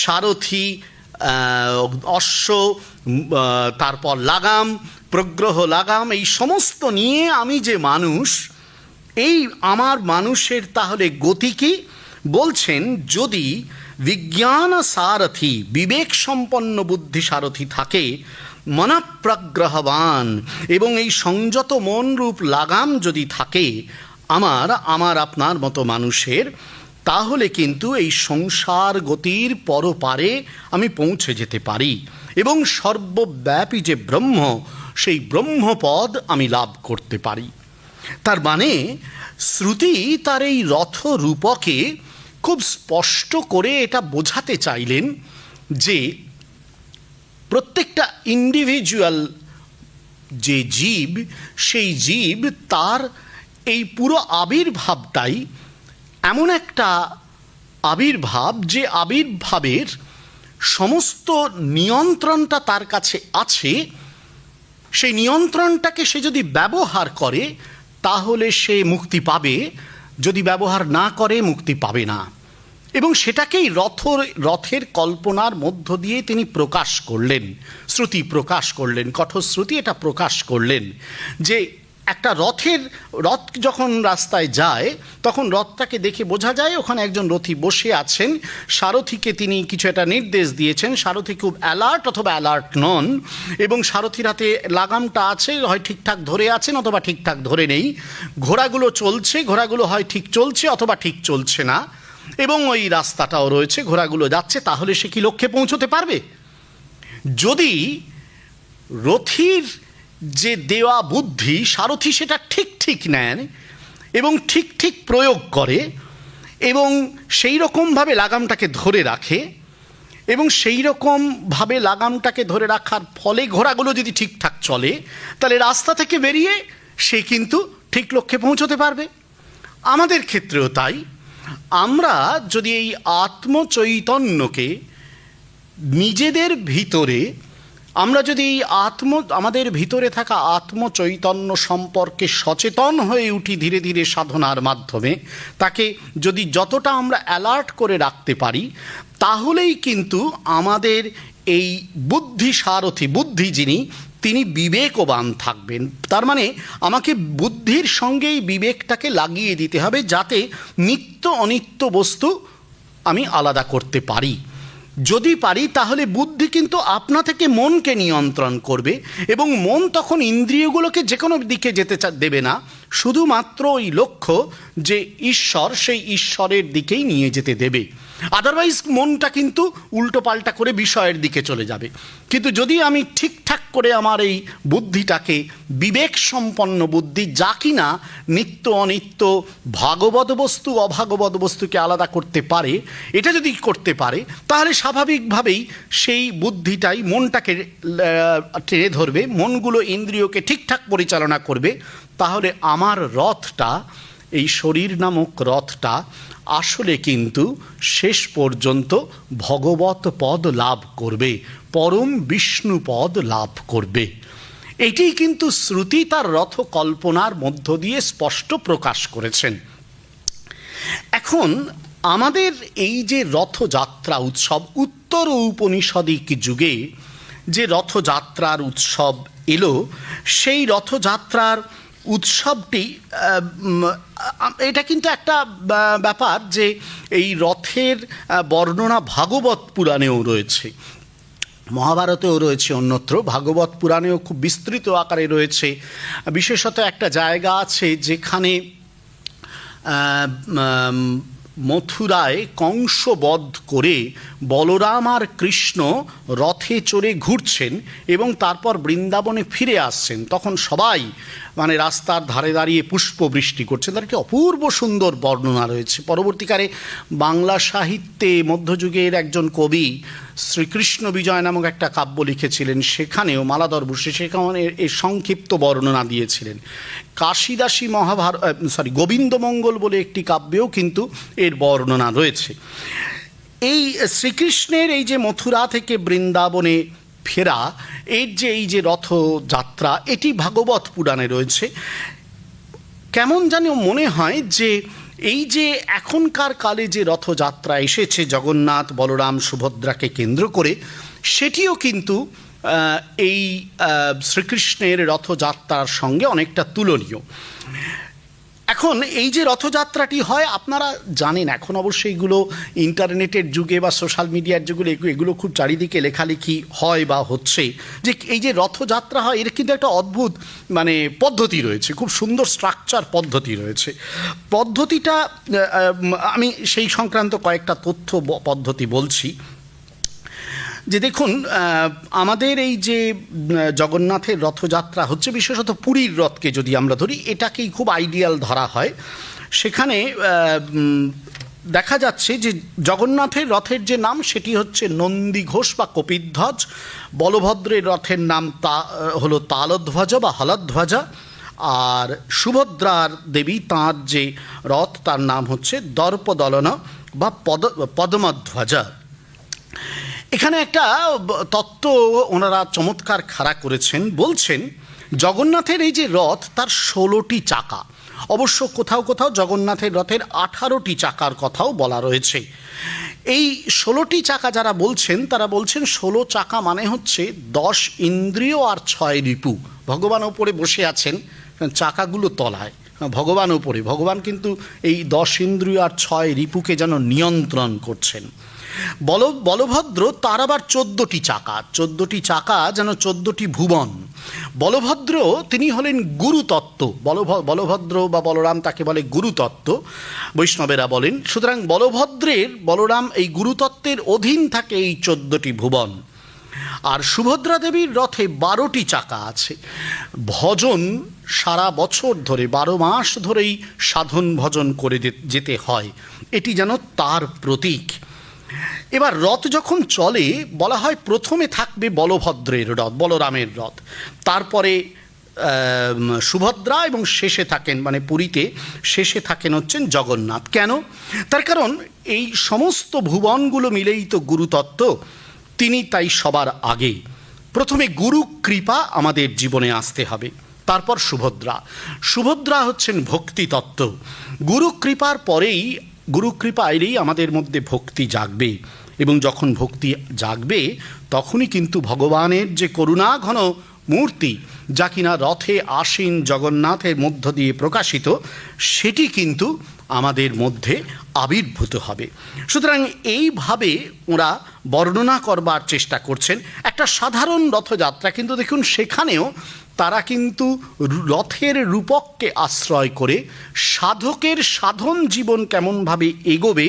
[SPEAKER 1] সারথী অশ্ব, তারপর লাগাম প্রগ্রহ লাগাম, এই সমস্ত নিয়ে আমি যে মানুষ, এই আমার মানুষের তাহলে গতি কি? বলছেন যদি বিজ্ঞান সারথি বিবেক সম্পন্ন বুদ্ধি সারথি থাকে, মনঃপ্রগ্রহবান এবং এই সংযত মনরূপ লাগাম যদি থাকে আমার আপনার মতো মানুষের, তাহলে কিন্তু এই সংসার গতির পরপারে আমি পৌঁছে যেতে পারি, এবং সর্বব্যাপী যে ব্রহ্ম, সেই ব্রহ্মপদ আমি লাভ করতে পারি। তার মানে শ্রুতি তার এই রথ রূপকে খুব স্পষ্ট করে এটা বোঝাতে চাইলেন যে প্রত্যেকটা ইন্ডিভিজুয়াল যে জীব, সেই জীব তার এই পুরো আবির্ভাবটাই এমন একটা আবির্ভাব, যে আবির্ভাবের সমস্ত নিয়ন্ত্রণটা তার কাছে আছে। সেই নিয়ন্ত্রণটাকে সে যদি ব্যবহার করে, তাহলে সে মুক্তি পাবে, যদি ব্যবহার না করে মুক্তি পাবে না। এবং সেটাকেই রথের কল্পনার মধ্য দিয়ে তিনি প্রকাশ করলেন, শ্রুতি প্রকাশ করলেন, কঠোর শ্রুতি এটা প্রকাশ করলেন যে একটা রথ যখন রাস্তায় যায় তখন রথটাকে দেখে বোঝা যায় ওখানে একজন রথী বসে আছেন, সারথীকে তিনি কিছু একটা নির্দেশ দিয়েছেন, সারথী খুব অ্যালার্ট অথবা অ্যালার্ট নন, এবং সারথীর হাতে লাগামটা আছে, হয় ঠিকঠাক ধরে আছেন অথবা ঠিকঠাক ধরে নেই, ঘোড়াগুলো চলছে, ঘোড়াগুলো হয় ঠিক চলছে অথবা ঠিক চলছে না, এবং ওই রাস্তাটাও রয়েছে, ঘোড়াগুলো যাচ্ছে, তাহলে সে কি লক্ষ্যে পৌঁছতে পারবে? যদি রথীর যে দেওয়া বুদ্ধি সারথী সেটা ঠিক নেন এবং ঠিক প্রয়োগ করে এবং সেই রকমভাবে লাগামটাকে ধরে রাখে, এবং সেই রকমভাবে লাগামটাকে ধরে রাখার ফলে ঘোড়াগুলো যদি ঠিকঠাক চলে, তাহলে রাস্তা থেকে বেরিয়ে সে কিন্তু ঠিক লক্ষ্যে পৌঁছতে পারবে। আমাদের ক্ষেত্রেও তাই। আমরা যদি এই আত্মচৈতন্যকে নিজেদের ভিতরে, আমরা যদি এই আমাদের ভিতরে থাকা আত্মচৈতন্য সম্পর্কে সচেতন হয়ে উঠি ধীরে ধীরে সাধনার মাধ্যমে, তাকে যদি যতটা আমরা অ্যালার্ট করে রাখতে পারি, তাহলেই কিন্তু আমাদের এই বুদ্ধি সারথি, বুদ্ধি যিনি, তিনি বিবেকবান থাকবেন। তার মানে আমাকে বুদ্ধির সঙ্গেই বিবেকটাকে লাগিয়ে দিতে হবে, যাতে নিত্য অনিত্য বস্তু আমি আলাদা করতে পারি। যদি পারি তাহলে বুদ্ধি কিন্তু আপনা থেকে মনকে নিয়ন্ত্রণ করবে, এবং মন তখন ইন্দ্রিয়গুলোকে যে কোনো দিকে যেতে দেবে না, শুধুমাত্র ওই লক্ষ্য যে ঈশ্বর, সেই ঈশ্বরের দিকেই নিয়ে যেতে দেবে। আদারওয়াইজ মনটা কিন্তু উল্টো পাল্টা করে বিষয়ের দিকে চলে যাবে। কিন্তু যদি আমি ঠিকঠাক করে আমার এই বুদ্ধিটাকে, বিবেক সম্পন্ন বুদ্ধি, যা কিনা নিত্য অনিত্য, ভাগবত বস্তু অভাগবত বস্তুকে আলাদা করতে পারে, এটা যদি করতে পারে, তাহলে স্বাভাবিকভাবেই সেই বুদ্ধিটাই মনটাকে টেনে ধরবে, মনগুলো ইন্দ্রিয়কে ঠিকঠাক পরিচালনা করবে। তাহলে আমার রথটা, এই শরীর নামক রথটা আসলে কিন্তু শেষ পর্যন্ত ভগবত পদ লাভ করবে, পরম বিষ্ণু পদ লাভ করবে। এটি কিন্তু শ্রুতি তার রথ কল্পনার মধ্য দিয়ে স্পষ্ট প্রকাশ করেছেন। এখন আমাদের এই যে রথযাত্রা উৎসব, উত্তর ঔপনিষদিক যুগে যে রথযাত্রার উৎসব এলো, সেই রথযাত্রার উৎসবটি, এটা কিন্তু একটা ব্যাপার যে এই রথের বর্ণনা ভাগবত পুরাণেও রয়েছে, মহাভারতেও রয়েছে, অন্যত্র ভাগবত পুরাণেও খুব বিস্তৃত আকারে রয়েছে। বিশেষত একটা জায়গা আছে যেখানে মথুরায় কংসবধ করে বলরাম আর কৃষ্ণ রথে চড়ে ঘুরছেন এবং তারপর বৃন্দাবনে ফিরে আসছেন। তখন সবাই মানে রাস্তার ধারে দাঁড়িয়ে পুষ্পবৃষ্টি করছেন। তার একটি অপূর্ব সুন্দর বর্ণনা রয়েছে। পরবর্তীকালে বাংলা সাহিত্যে মধ্যযুগের একজন কবি শ্রীকৃষ্ণ বিজয় নামক একটা কাব্য লিখেছিলেন, সেখানেও মালাধর বসু সেখানে এর সংক্ষিপ্ত বর্ণনা দিয়েছিলেন। কাশিদাসী গোবিন্দমঙ্গল বলে একটি কাব্যেও কিন্তু এর বর্ণনা রয়েছে। এই শ্রীকৃষ্ণের এই যে মথুরা থেকে বৃন্দাবনে ফেরা, এর যে এই যে রথযাত্রা, এটি ভাগবত পুরাণে রয়েছে। কেমন জানি মনে হয় যে এই যে এখনকার কালে যে রথযাত্রা এসেছে জগন্নাথ বলরাম সুভদ্রাকে কেন্দ্র করে, সেটিও কিন্তু এই শ্রীকৃষ্ণের রথযাত্রার সঙ্গে অনেকটা তুলনীয়। এখন এই যে রথযাত্রাটি হয়, আপনারা জানেন, এখন অবশ্যই এগুলো ইন্টারনেটের যুগে বা সোশ্যাল মিডিয়ার যুগে এগুলো খুব চারিদিকে লেখালেখি হয় বা হচ্ছে, যে এই যে রথযাত্রা হয় এর কিন্তু একটা অদ্ভুত মানে পদ্ধতি রয়েছে, খুব সুন্দর স্ট্রাকচার পদ্ধতি রয়েছে। পদ্ধতিটা আমি সেই সংক্রান্ত কয়েকটা তথ্য পদ্ধতি বলছি। যে দেখুন, আমাদের এই যে জগন্নাথের রথযাত্রা হচ্ছে, বিশেষত পুরীর রথকে যদি আমরা ধরি, এটাকেই খুব আইডিয়াল ধরা হয়। সেখানে দেখা যাচ্ছে যে জগন্নাথের রথের যে নাম সেটি হচ্ছে নন্দীঘোষ বা কপিধ্বজ, বলভদ্রের রথের নাম হলো তালধ্বজা বা হলধ্বজা, আর সুভদ্রার দেবী তাঁর যে রথ তার নাম হচ্ছে দর্পদলনা বা পদ্মধ্বজা। এখানে একটা তত্ত্ব ওনারা চমৎকার খাড়া করেছেন। বলছেন জগন্নাথের এই যে রথ তার 16টি চাকা, অবশ্য কোথাও কোথাও জগন্নাথের রথের 18টি চাকার কথাও বলা রয়েছে। এই 16টি চাকা যারা বলছেন তারা বলছেন 16 চাকা মানে হচ্ছে 10 ইন্দ্রিয় আর 6 রিপু। ভগবান ওপরে বসে আছেন, চাকাগুলো তলায়, ভগবান ওপরে। ভগবান কিন্তু এই 10 ইন্দ্রিয় আর 6 রিপুকে যেন নিয়ন্ত্রণ করছেন। বলভদ্র তার আবার 14টি চাকা, 14টি চাকা যেন 14টি ভুবন। বলভদ্র তিনি হলেন গুরুতত্ত্ব, বলভদ্র বা বলরাম তাকে বলে গুরুতত্ত্ব, বৈষ্ণবেরা বলেন। সুতরাং বলরাম এই গুরুতত্ত্বের অধীন থাকে এই 14টি ভুবন। আর সুভদ্রা দেবীর রথে 12টি চাকা আছে। ভজন সারা বছর ধরে 12 মাস ধরেই সাধন ভজন করে যেতে হয়, এটি যেন তার প্রতীক। এবার রথ যখন চলে বলা হয় প্রথমে থাকবে বলভদ্রের রথ, বলরামের রথ, তারপরে সুভদ্রা এবং শেষে থাকেন, মানে পুরীতে শেষে থাকেন হচ্ছেন জগন্নাথ। কেন? তার কারণ এই সমস্ত ভুবনগুলো মিলেই তো গুরুতত্ত্ব, তিনি তাই সবার আগে। প্রথমে গুরু কৃপা আমাদের জীবনে আসতে হবে, তারপর সুভদ্রা হচ্ছেন ভক্তি তত্ত্ব। গুরু কৃপার পরেই, গুরু কৃপা এলেই আমাদের মধ্যে ভক্তি জাগবে, এবং যখন ভক্তি জাগবে তখনই কিন্তু ভগবানের যে করুণা ঘন মূর্তি, যা কিনা রথে আসীন জগন্নাথের মধ্য দিয়ে প্রকাশিত, সেটি কিন্তু আমাদের মধ্যে আবির্ভূত হবে। সুতরাং এইভাবে ওরা বর্ণনা করবার চেষ্টা করছেন একটা সাধারণ রথযাত্রা, কিন্তু দেখুন সেখানেও তারা কিন্তু রথের রূপককে আশ্রয় করে সাধকের সাধন জীবন কেমনভাবে এগোবে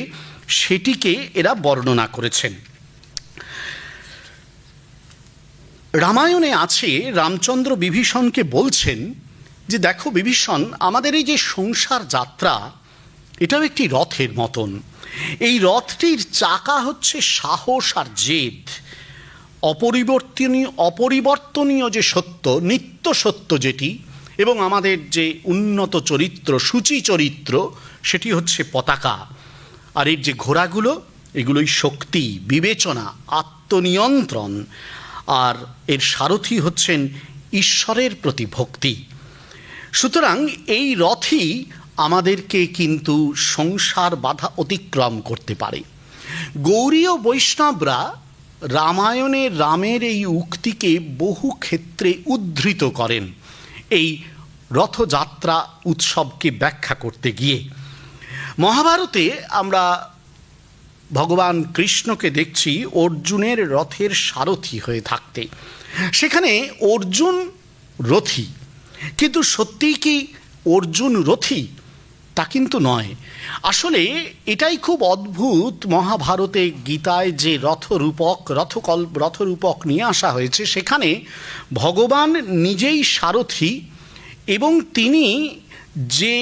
[SPEAKER 1] সেটিকে এরা বর্ণনা করেছেন। রামায়ণে আছে, রামচন্দ্র বিভীষণকে বলছেন যে দেখো বিভীষণ, আমাদের এই যে সংসার যাত্রা এটাও একটি রথের মতন। এই রথটির চাকা হচ্ছে সাহস আর জেদ, অপরিবর্তনীয় যে সত্য, নিত্য সত্য যেটি, এবং আমাদের যে উন্নত চরিত্র, সূচি চরিত্র, সেটি হচ্ছে পতাকা। আর এর যে ঘোড়াগুলো, এগুলোই শক্তি, বিবেচনা, আত্মনিয়ন্ত্রণ। আর এর সারথি হচ্ছেন ঈশ্বরের প্রতি ভক্তি। সুতরাং এই রথই আমাদেরকে কিন্তু সংসার বাধা অতিক্রম করতে পারে। গৌড়ীয় বৈষ্ণবরা রামায়ণে রামের এই উক্তিকে বহু ক্ষেত্রে উদ্ধৃত করেন এই রথযাত্রা উৎসবকে ব্যাখ্যা করতে গিয়ে। মহাভারতে আমরা ভগবান কৃষ্ণকে দেখছি অর্জুনের রথের সারথি হয়ে থাকতে। সেখানে অর্জুন রথী, কিন্তু সত্যিই কি অর্জুন রথী? তা কিন্তু নয়। আসলে এটাই খুব অদ্ভুত, মহাভারতে গীতায় যে রথরূপক নিয়ে আসা হয়েছে, সেখানে ভগবান নিজেই সারথি, এবং তিনি যে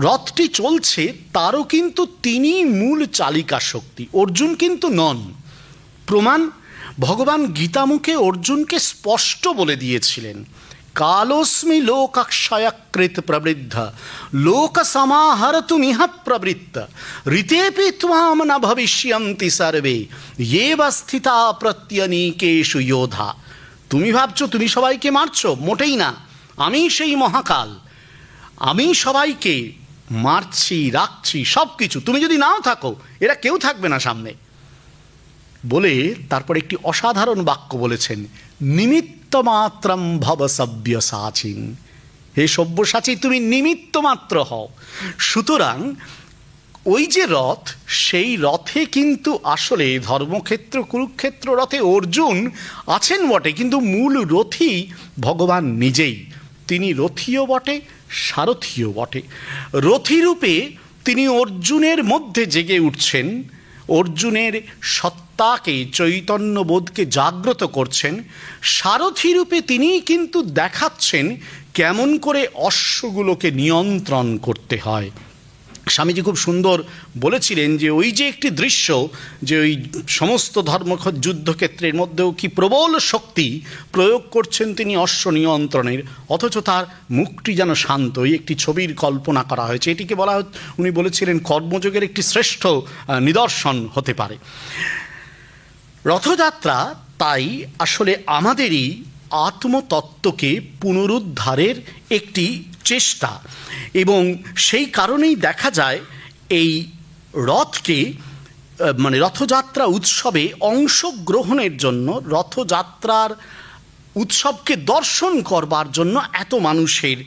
[SPEAKER 1] রথটি চলছে তারও কিন্তু তিনি মূল চালিকা শক্তি, অর্জুন কিন্তু নন। প্রমাণ, ভগবান গীতামুখে অর্জুনকে স্পষ্ট বলে দিয়েছিলেন, কালোস্মি লোকাক্ষয়কৃত প্রবৃদ্ধ লোক সমাহর্তুমিহ প্রবৃত্ত ঋতেপি ত্বাম ন ভবিষ্যন্তি সর্বে এব স্থিতা প্রত্যনীকেষু যোধা। তুমি ভাবছো তুমি সবাইকে মারছো? মোটেই না। আমি সেই মহাকাল, আমি সবাইকে মারছি, রাখছি, সব কিছু। তুমি যদি নাও থাকো, এরা কেউ থাকবে না সামনে। বলে তারপর একটি অসাধারণ বাক্য বলেছেন, নিমিত্ত মাত্রম ভব সব্যসাচিন। হে সব্যসাচী, তুমি নিমিত্ত মাত্র হও। সুতরাং ওই যে রথ, সেই রথে কিন্তু আসলে ধর্মক্ষেত্র কুরুক্ষেত্র রথে অর্জুন আছেন বটে, কিন্তু মূল রথী ভগবান নিজেই। তিনি রথীও বটে, সারথীও বটে। রথীরূপে তিনি অর্জুনের মধ্যে জেগে উঠছেন, অর্জুনের সত্তাকে, চৈতন্যবোধকে জাগ্রত করছেন। সারথী রূপে তিনিই কিন্তু দেখাচ্ছেন কেমন করে অশ্বগুলোকে নিয়ন্ত্রণ করতে হয়। স্বামীজি খুব সুন্দর বলেছিলেন যে ওই যে একটি দৃশ্য, যে ওই সমস্ত যুদ্ধক্ষেত্রের মধ্যেও কি প্রবল শক্তি প্রয়োগ করছেন তিনি অশ্ব নিয়ন্ত্রণের, অথচ তার মুখটি যেন শান্ত। এই একটি ছবির কল্পনা করা হয়েছে। এটিকে বলা, উনি বলেছিলেন, কর্মযোগের একটি শ্রেষ্ঠ নিদর্শন হতে পারে রথযাত্রা। তাই আসলে আমাদেরই আত্মতত্ত্বকে পুনরুদ্ধারের একটি চেষ্টা, এবং সেই কারণেই দেখা যায় এই রথকে মানে রথযাত্রা উৎসবে অংশগ্রহণের জন্য, রথযাত্রার উৎসবকে দর্শন করবার জন্য এত মানুষের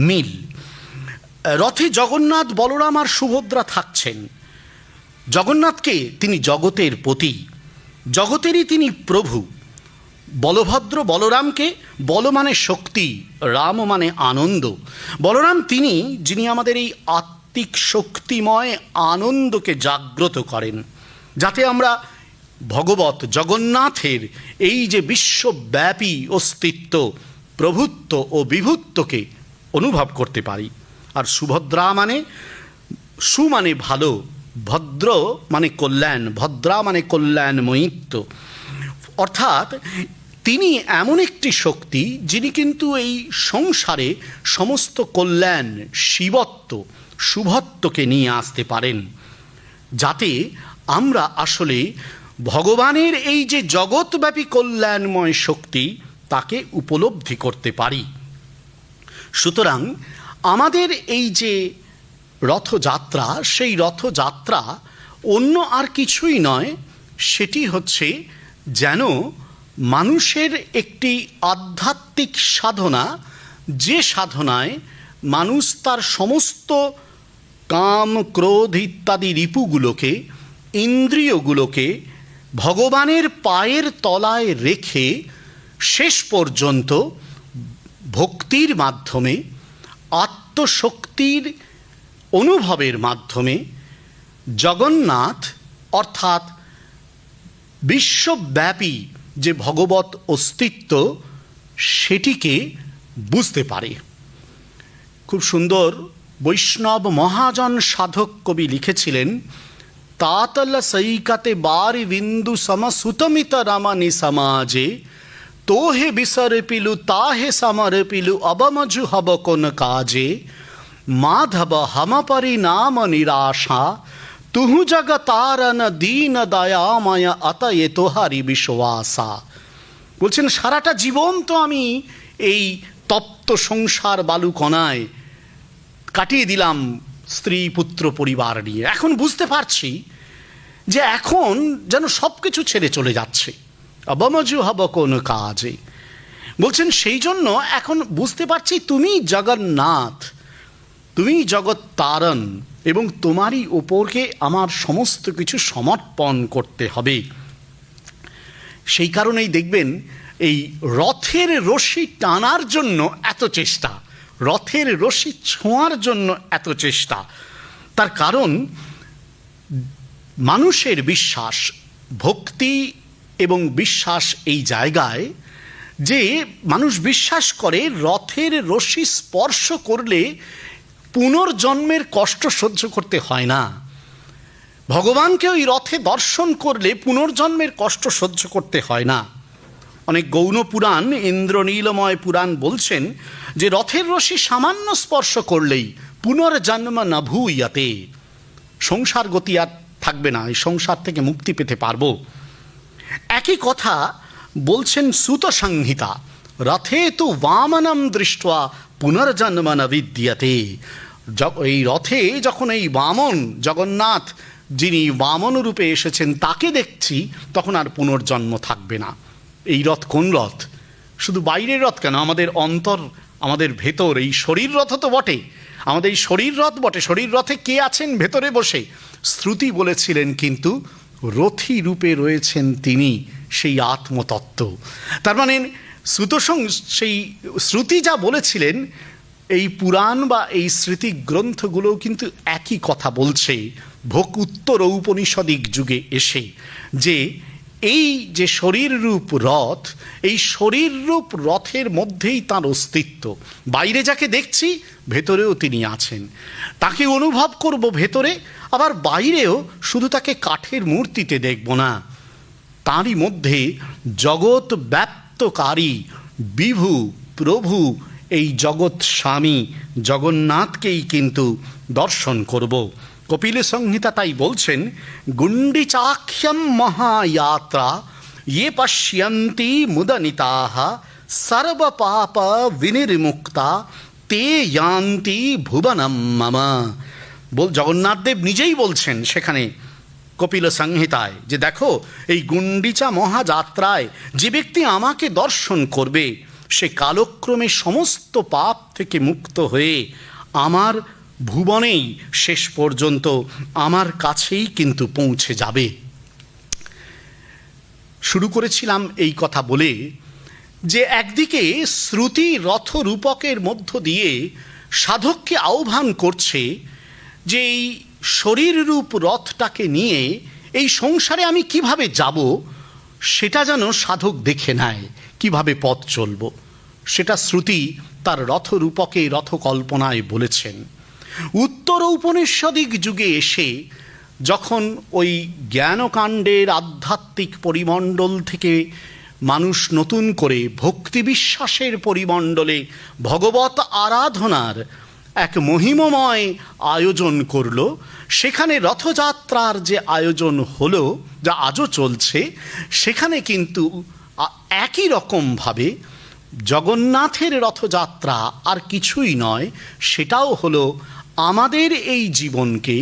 [SPEAKER 1] মিল। রথে জগন্নাথ, বলরাম আর সুভদ্রা থাকছেন। জগন্নাথকে তিনি জগতের পতি, জগতেরই তিনি প্রভু। বলভদ্র বলরামকে, বল মানে শক্তি, রাম মানে আনন্দ। বলরাম তিনি যিনি আমাদের এই আত্মিক শক্তিময় আনন্দকে জাগ্রত করেন, যাতে আমরা ভগবত জগন্নাথের এই যে বিশ্বব্যাপী অস্তিত্ব, প্রভুত্ব ও বিভুত্বকে অনুভব করতে পারি। আর সুভদ্রা মানে, সু মানে ভালো, ভদ্র মানে কল্যাণ, ভদ্রা মানে কল্যাণময়িত্ব। অর্থাৎ তিনি এমন একটি শক্তি যিনি কিন্তু এই সংসারে সমস্ত কল্যাণ, শিবত্ব, শুভত্বকে নিয়ে আসতে পারেন, যাতে আমরা আসলে ভগবানের এই যে জগৎব্যাপী কল্যাণময় শক্তি তাকে উপলব্ধি করতে পারি। সুতরাং আমাদের এই যে রথযাত্রা, সেই রথযাত্রা অন্য আর কিছুই নয়, সেটি হচ্ছে যেন মানুষের একটি আধ্যাত্মিক সাধনা, যে সাধনায় মানুষ তার সমস্ত কাম, ক্রোধ ইত্যাদি রিপুগুলোকে, ইন্দ্রিয়গুলোকে ভগবানের পায়ের তলায় রেখে শেষ পর্যন্ত ভক্তির মাধ্যমে, আত্মশক্তির অনুভবের মাধ্যমে জগন্নাথ অর্থাৎ বিশ্বব্যাপী যে ভগবত অস্তিত্ব সেটিকে বুঝতে পারে। খুব সুন্দর বৈষ্ণব মহাজন সাধক কবি লিখেছিলেন, তাতল সৈকাতে বারি বিন্দু সমসুতমিত রমণী সমাজে, তোহে বিসর পিলু তাহে সমর পিলু অবমজু হব কোন কাজে, মাধব হম পরিণাম নিরাশা, তুহু জগতারণ দীন দয়াময় অতএ তোহারি বিশ্বাসা। বলছেন সারাটা জীবন তো আমি এই তপ্ত সংসার বালুকণায় কাটিয়ে দিলাম স্ত্রী পুত্র পরিবার নিয়ে, এখন বুঝতে পারছি যে এখন যেন সব কিছু ছেড়ে চলে যাচ্ছে, অবমজু হব কোন কাজে। বলছেন সেই জন্য এখন বুঝতে পারছি তুমি জগন্নাথ, তুমি জগৎ তারণ, এবং তোমারই ওপরকে আমার সমস্ত কিছু সমর্পণ করতে হবে। সেই কারণেই দেখবেন এই রথের রশি টানার জন্য এত চেষ্টা, রথের রশি ছোঁয়ার জন্য এত চেষ্টা। তার কারণ মানুষের বিশ্বাস, ভক্তি এবং বিশ্বাস এই জায়গায় যে মানুষ বিশ্বাস করে রথের রশি স্পর্শ করলে পুনর্জন্মের কষ্ট সহ্য করতে হয় না। ভগবানকে ওই রথে দর্শন করলে পুনর্জন্মের কষ্ট সহ্য করতে হয় না। অনেক গৌণ পুরাণ, ইন্দ্রনীলময় পুরাণ বলছেন যে রথের রশি সামান্য স্পর্শ করলেই পুনর্জন্ম ন ভূয়াতে, সংসার গতি আর থাকবে না, এই সংসার থেকে মুক্তি পেতে পারবো। একই কথা বলছেন সুত সংহিতা, রথে তু বামনম দৃष्ट्वा পুনর্জন্ম ন বিদ্যতে। এই রথে যখন এই বামন জগন্নাথ, যিনি বামন রূপে এসেছেন, তাকে দেখছি, তখন আর পুনর্জন্ম থাকবে না। এই রথ কোন রথ? শুধু বাইরের রথ কেন, আমাদের অন্তর, আমাদের ভেতর, এই শরীর রথ তো বটে, আমাদের এই শরীর রথ বটে। শরীর রথে কে আছেন ভেতরে বসে? শ্রুতি বলেছিলেন কিন্তু রথী রূপে রয়েছেন তিনি, সেই আত্মতত্ত্ব। তার মানে সেই শ্রুতি যা বলেছিলেন, এই পুরাণ বা এই স্মৃতি গ্রন্থগুলো কিন্তু একই কথা বলছে উত্তর ঔপনিষদিক যুগে এসে, যে এই যে শরীর রূপ রথ, এই শরীর রূপ রথের মধ্যেই তার অস্তিত্ব। বাইরে যাকে দেখছি ভেতরেও তিনি আছেন, তাকে অনুভব করব ভেতরে, আবার বাইরেও শুধু তাকে কাঠের মূর্তিতে দেখব না, তারই মধ্যে জগৎ ব্যাপ্তকারী বিভু প্রভু এই জগৎ স্বামী জগন্নাথকেই কিন্তু দর্শন করব। কপিল সংহিতা তাই বলছেন, গুণ্ডিচাখ্যম মহাযাত্রা ইয়ে পশ্যন্তি মুদনিতাঃ সর্ব পাপ বিনির্মুক্তা তে ইয়ান্তি ভুবনম মম। জগন্নাথদেব নিজেই বলছেন সেখানে কপিল সংহিতায় যে দেখো, এই গুন্ডিচা মহাযাত্রায় যে ব্যক্তি আমাকে দর্শন করবে সে কালক্রমে সমস্ত পাপ থেকে মুক্ত হয়ে আমার ভুবনেই শেষ পর্যন্ত আমার কাছেই কিন্তু পৌঁছে যাবে। শুরু করেছিলাম এই কথা বলে যে একদিকে শ্রুতি রথরূপকের মধ্য দিয়ে সাধককে আহ্বান করছে যে এই শরীররূপ রথটাকে নিয়ে এই সংসারে আমি কিভাবে যাব সেটা যেন সাধক দেখে নেয়, কিভাবে পথ চলব সেটা শ্রুতি তার রথরূপকে রথকল্পনায় বলেছেন। উত্তর ঔপনিষদিক যুগে এসে যখন ওই জ্ঞানকাণ্ডের আধ্যাত্মিক পরিমণ্ডল থেকে মানুষ নতুন করে ভক্তি বিশ্বাসের পরিমণ্ডলে ভগবত আরাধনার এক মহিমময় আয়োজন করল, সেখানে রথযাত্রার যে আয়োজন হলো, যা আজও চলছে, সেখানে কিন্তু একই রকমভাবে জগন্নাথের রথযাত্রা আর কিছুই নয়, সেটাও হলো আমাদের এই জীবনকে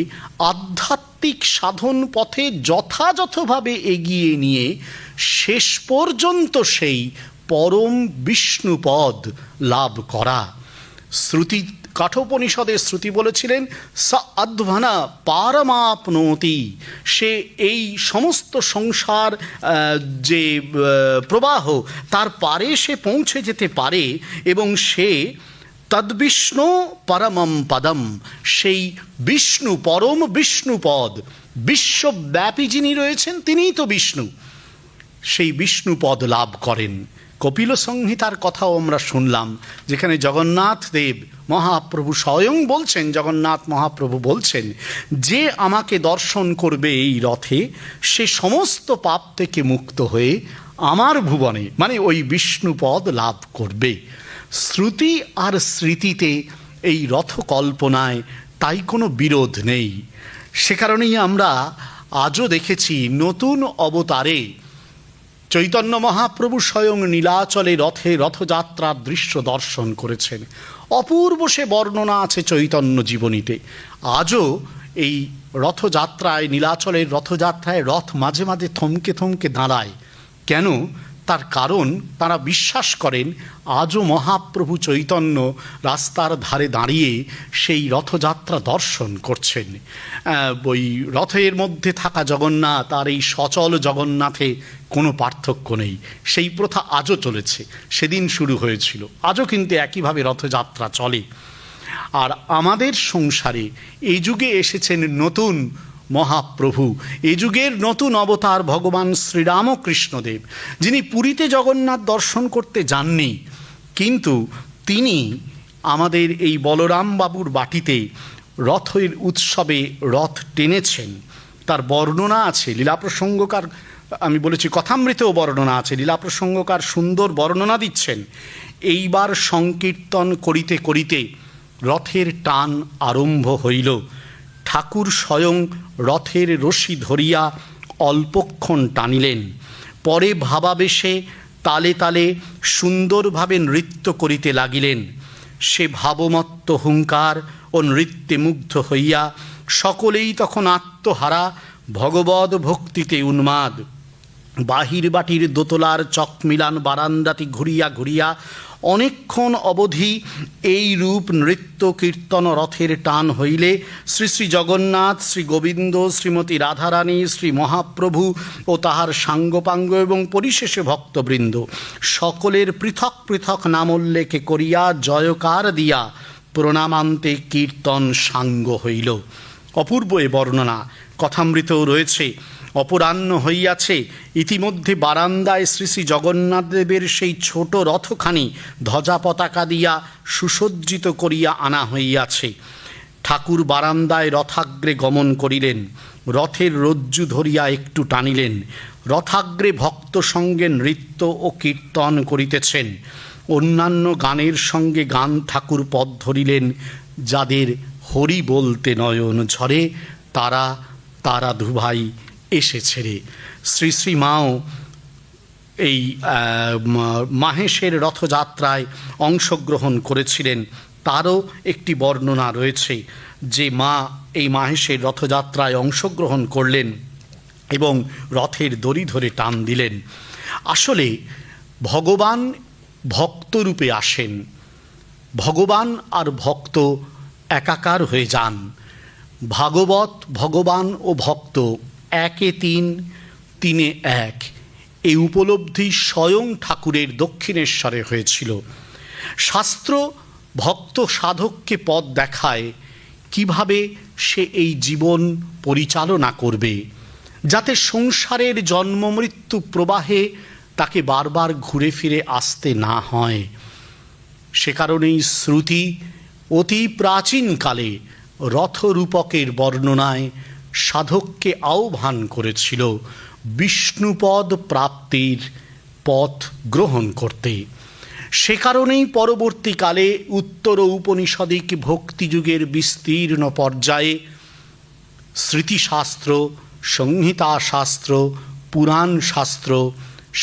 [SPEAKER 1] আধ্যাত্মিক সাধন পথে যথাযথভাবে এগিয়ে নিয়ে শেষ পর্যন্ত সেই পরম বিষ্ণুপদ লাভ করা। শ্রুতি কাঠোপনিষদের শ্রুতি বলেছিলেন স অধ্বনা পারমাপ্নোতি, সে এই সমস্ত সংসার যে প্রবাহ তার পারে সে পৌঁছে যেতে পারে এবং সে তদ্বিষ্ণু পরমম পদম, সেই বিষ্ণু পরম বিষ্ণুপদ, বিশ্বব্যাপী যিনি রয়েছেন তিনিই তো বিষ্ণু, সেই বিষ্ণুপদ লাভ করেন। কপিল সংহিতার কথাও আমরা শুনলাম, যেখানে জগন্নাথ দেব মহাপ্রভু স্বয়ং বলছেন, জগন্নাথ মহাপ্রভু বলছেন যে আমাকে দর্শন করবে এই রথে সে সমস্ত পাপ থেকে মুক্ত হয়ে আমার ভুবনে মানে ওই বিষ্ণুপদ লাভ করবে। শ্রুতি আর স্মৃতিতে এই রথ কল্পনায় তাই কোনো বিরোধ নেই। সে কারণেই আমরা আজও দেখেছি নতুন অবতারে চৈতন্য মহাপ্রভু স্বয়ং নীলাচলে রথে রথযাত্রার দৃশ্য দর্শন করেছেন। অপূর্ব সে বর্ণনা আছে চৈতন্য জীবনীতে। আজও এই রথযাত্রায়, নীলাচলের রথযাত্রায় রথ মাঝে মাঝে থমকে থমকে দাঁড়ায়। কেন? তার কারণ তারা বিশ্বাস করেন আজও মহাপ্রভু চৈতন্য রাস্তার ধারে দাঁড়িয়ে সেই রথযাত্রা দর্শন করছেন। ওই রথের মধ্যে থাকা জগন্নাথ আর এই সচল জগন্নাথে কোনো পার্থক্য নেই। সেই প্রথা আজও চলেছে, সেদিন শুরু হয়েছিল, আজও কিন্তু একইভাবে রথযাত্রা চলে। আর আমাদের সংসারে এই যুগে এসেছেন নতুন মহাপ্রভু, এ যুগের নতুন অবতার ভগবান শ্রীরামকৃষ্ণদেব, যিনি পুরীতে জগন্নাথ দর্শন করতে যাননি, কিন্তু তিনি আমাদের এই বলরাম বাবুর বাটিতে রথের উৎসবে রথ টেনেছেন। তার বর্ণনা আছে লীলাপ্রসঙ্গকার, আমি বলেছি কথামৃতেও বর্ণনা আছে, লীলাপ্রসঙ্গকার সুন্দর বর্ণনা দিচ্ছেন। এইবার সংকীর্তন করিতে করিতে রথের টান আরম্ভ হইল। ঠাকুর স্বয়ং রথের রশি ধরিয়া অল্পক্ষণ টানিলেন, পরে ভাবাবেশে তালে তালে সুন্দরভাবে নৃত্য করিতে লাগিলেন। সে ভাবমত্ত হুঙ্কার ও নৃত্যে মুগ্ধ হইয়া সকলেই তখন আত্মহারা, ভগবদ ভক্তিতে উন্মাদ। বাহির বাটির দোতলার চকমিলান বারান্দাটি ঘুরিয়া ঘুরিয়া অনেকক্ষণ অবধি এই রূপ নৃত্য কীর্তন রথের টান হইলে শ্রী শ্রী জগন্নাথ, শ্রী গোবিন্দ, শ্রীমতী রাধারানী, শ্রী মহাপ্রভু ও তাহার সাঙ্গপাঙ্গ এবং পরিশেষে ভক্তবৃন্দ সকলের পৃথক পৃথক নামোল্লেখে করিয়া জয়কার দিয়া প্রণামান্তে কীর্তন সাঙ্গ হইল। অপূর্ব এ বর্ণনা কথামৃতেও রয়েছে। অপরাহ্ন হইয়াছে, ইতিমধ্যে বারান্দায় শ্রী শ্রী জগন্নাথদেবের সেই ছোট রথখানি ধ্বজা পতাকা দিয়া সুসজ্জিত করিয়া আনা হইয়াছে। ঠাকুর বারান্দায় রথাগ্রে গমন করিলেন, রথের রজ্জু ধরিয়া একটু টানিলেন। রথাগ্রে ভক্ত সঙ্গে নৃত্য ও কীর্তন করিতেছেন। অন্যান্য গানের সঙ্গে গান ঠাকুর পদ ধরিলেন। যাদের হরি বলতে নয়ন ঝরে, তারা তারা দুভাই এসেছে রে। শ্রী শ্রী মাও এই মাহেশের রথযাত্রায় অংশগ্রহণ করেছিলেন, তারও একটি বর্ণনা রয়েছে যে মা এই মাহেশের রথযাত্রায় অংশগ্রহণ করলেন এবং রথের দড়ি ধরে টান দিলেন। আসলে ভগবান ভক্তরূপে আসেন, ভগবান আর ভক্ত একাকার হয়ে যান। ভাগবত ভগবান ও ভক্ত একে তিন, তিনে এক, এই উপলব্ধি স্বয়ং ঠাকুরের দক্ষিণেশ্বরে হয়েছিল। শাস্ত্র ভক্ত সাধককে পথ দেখায় কিভাবে সে এই জীবন পরিচালনা করবে, যাতে সংসারের জন্ম মৃত্যু প্রবাহে তাকে বারবার ঘুরে ফিরে আসতে না হয়। সে কারণেই শ্রুতি অতি প্রাচীনকালে রথরূপকের বর্ণনায় সাধককে আহ্বান করেছিল বিষ্ণুপদ প্রাপ্তির পথ গ্রহণ করতে। সে কারণেই পরবর্তীকালে উত্তর ঔপনিষদিক ভক্তিযুগের বিস্তীর্ণ পর্যায়ে স্মৃতিশাস্ত্র, সংহিতাশাস্ত্র, পুরাণ শাস্ত্র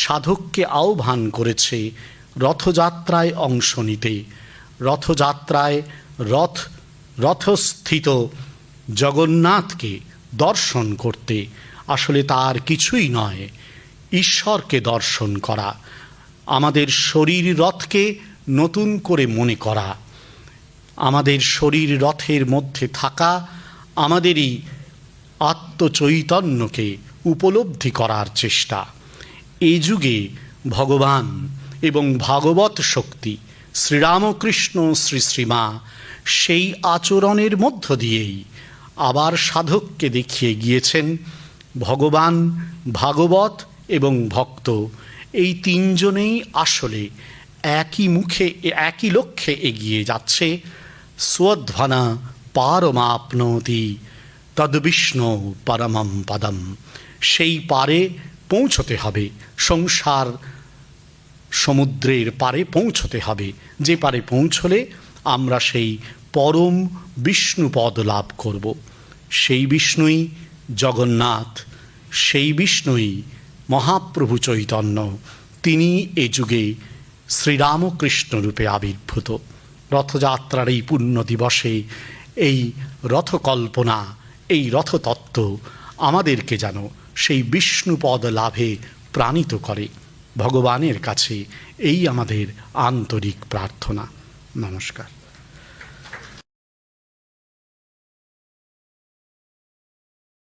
[SPEAKER 1] সাধককে আহ্বান করেছে রথযাত্রায় অংশ নিতে, রথযাত্রায় রথস্থিত জগন্নাথকে দর্শন করতে। আসলে তার কিছুই নয়, ঈশ্বরকে দর্শন করা, আমাদের শরীর রথকে নতুন করে মনে করা, আমাদের শরীর রথের মধ্যে থাকা আমাদেরই আত্মচৈতন্যকে উপলব্ধি করার চেষ্টা। এই যুগে ভগবান এবং ভাগবত শক্তি শ্রীরামকৃষ্ণ শ্রী শ্রীমা সেই আচরণের মধ্য দিয়েই আবার সাধককে দেখিয়ে গিয়েছেন ভগবান, ভাগবত এবং ভক্ত এই তিনজনেই আসলে একই মুখে একই লক্ষ্যে এগিয়ে যাচ্ছে। স্বধ্বনা পারমাপ্নোতি তদ্বিষ্ণু পরমম পদম। সেই পারে পৌঁছতে হবে, সংসার সমুদ্রের পারে পৌঁছতে হবে, যে পারে পৌঁছলে আমরা সেই পরম বিষ্ণুপদ লাভ করব। সেই বিষ্ণুই জগন্নাথ, সেই বিষ্ণুই মহাপ্রভু চৈতন্য, তিনি এ যুগে শ্রীরামকৃষ্ণ রূপে আবির্ভূত। রথযাত্রার এই পুণ্য দিবসে এই রথকল্পনা, এই রথতত্ত্ব আমাদেরকে যেন সেই বিষ্ণুপদ লাভে প্রাণিত করে। ভগবানের কাছে এই আমাদের আন্তরিক প্রার্থনা। নমস্কার।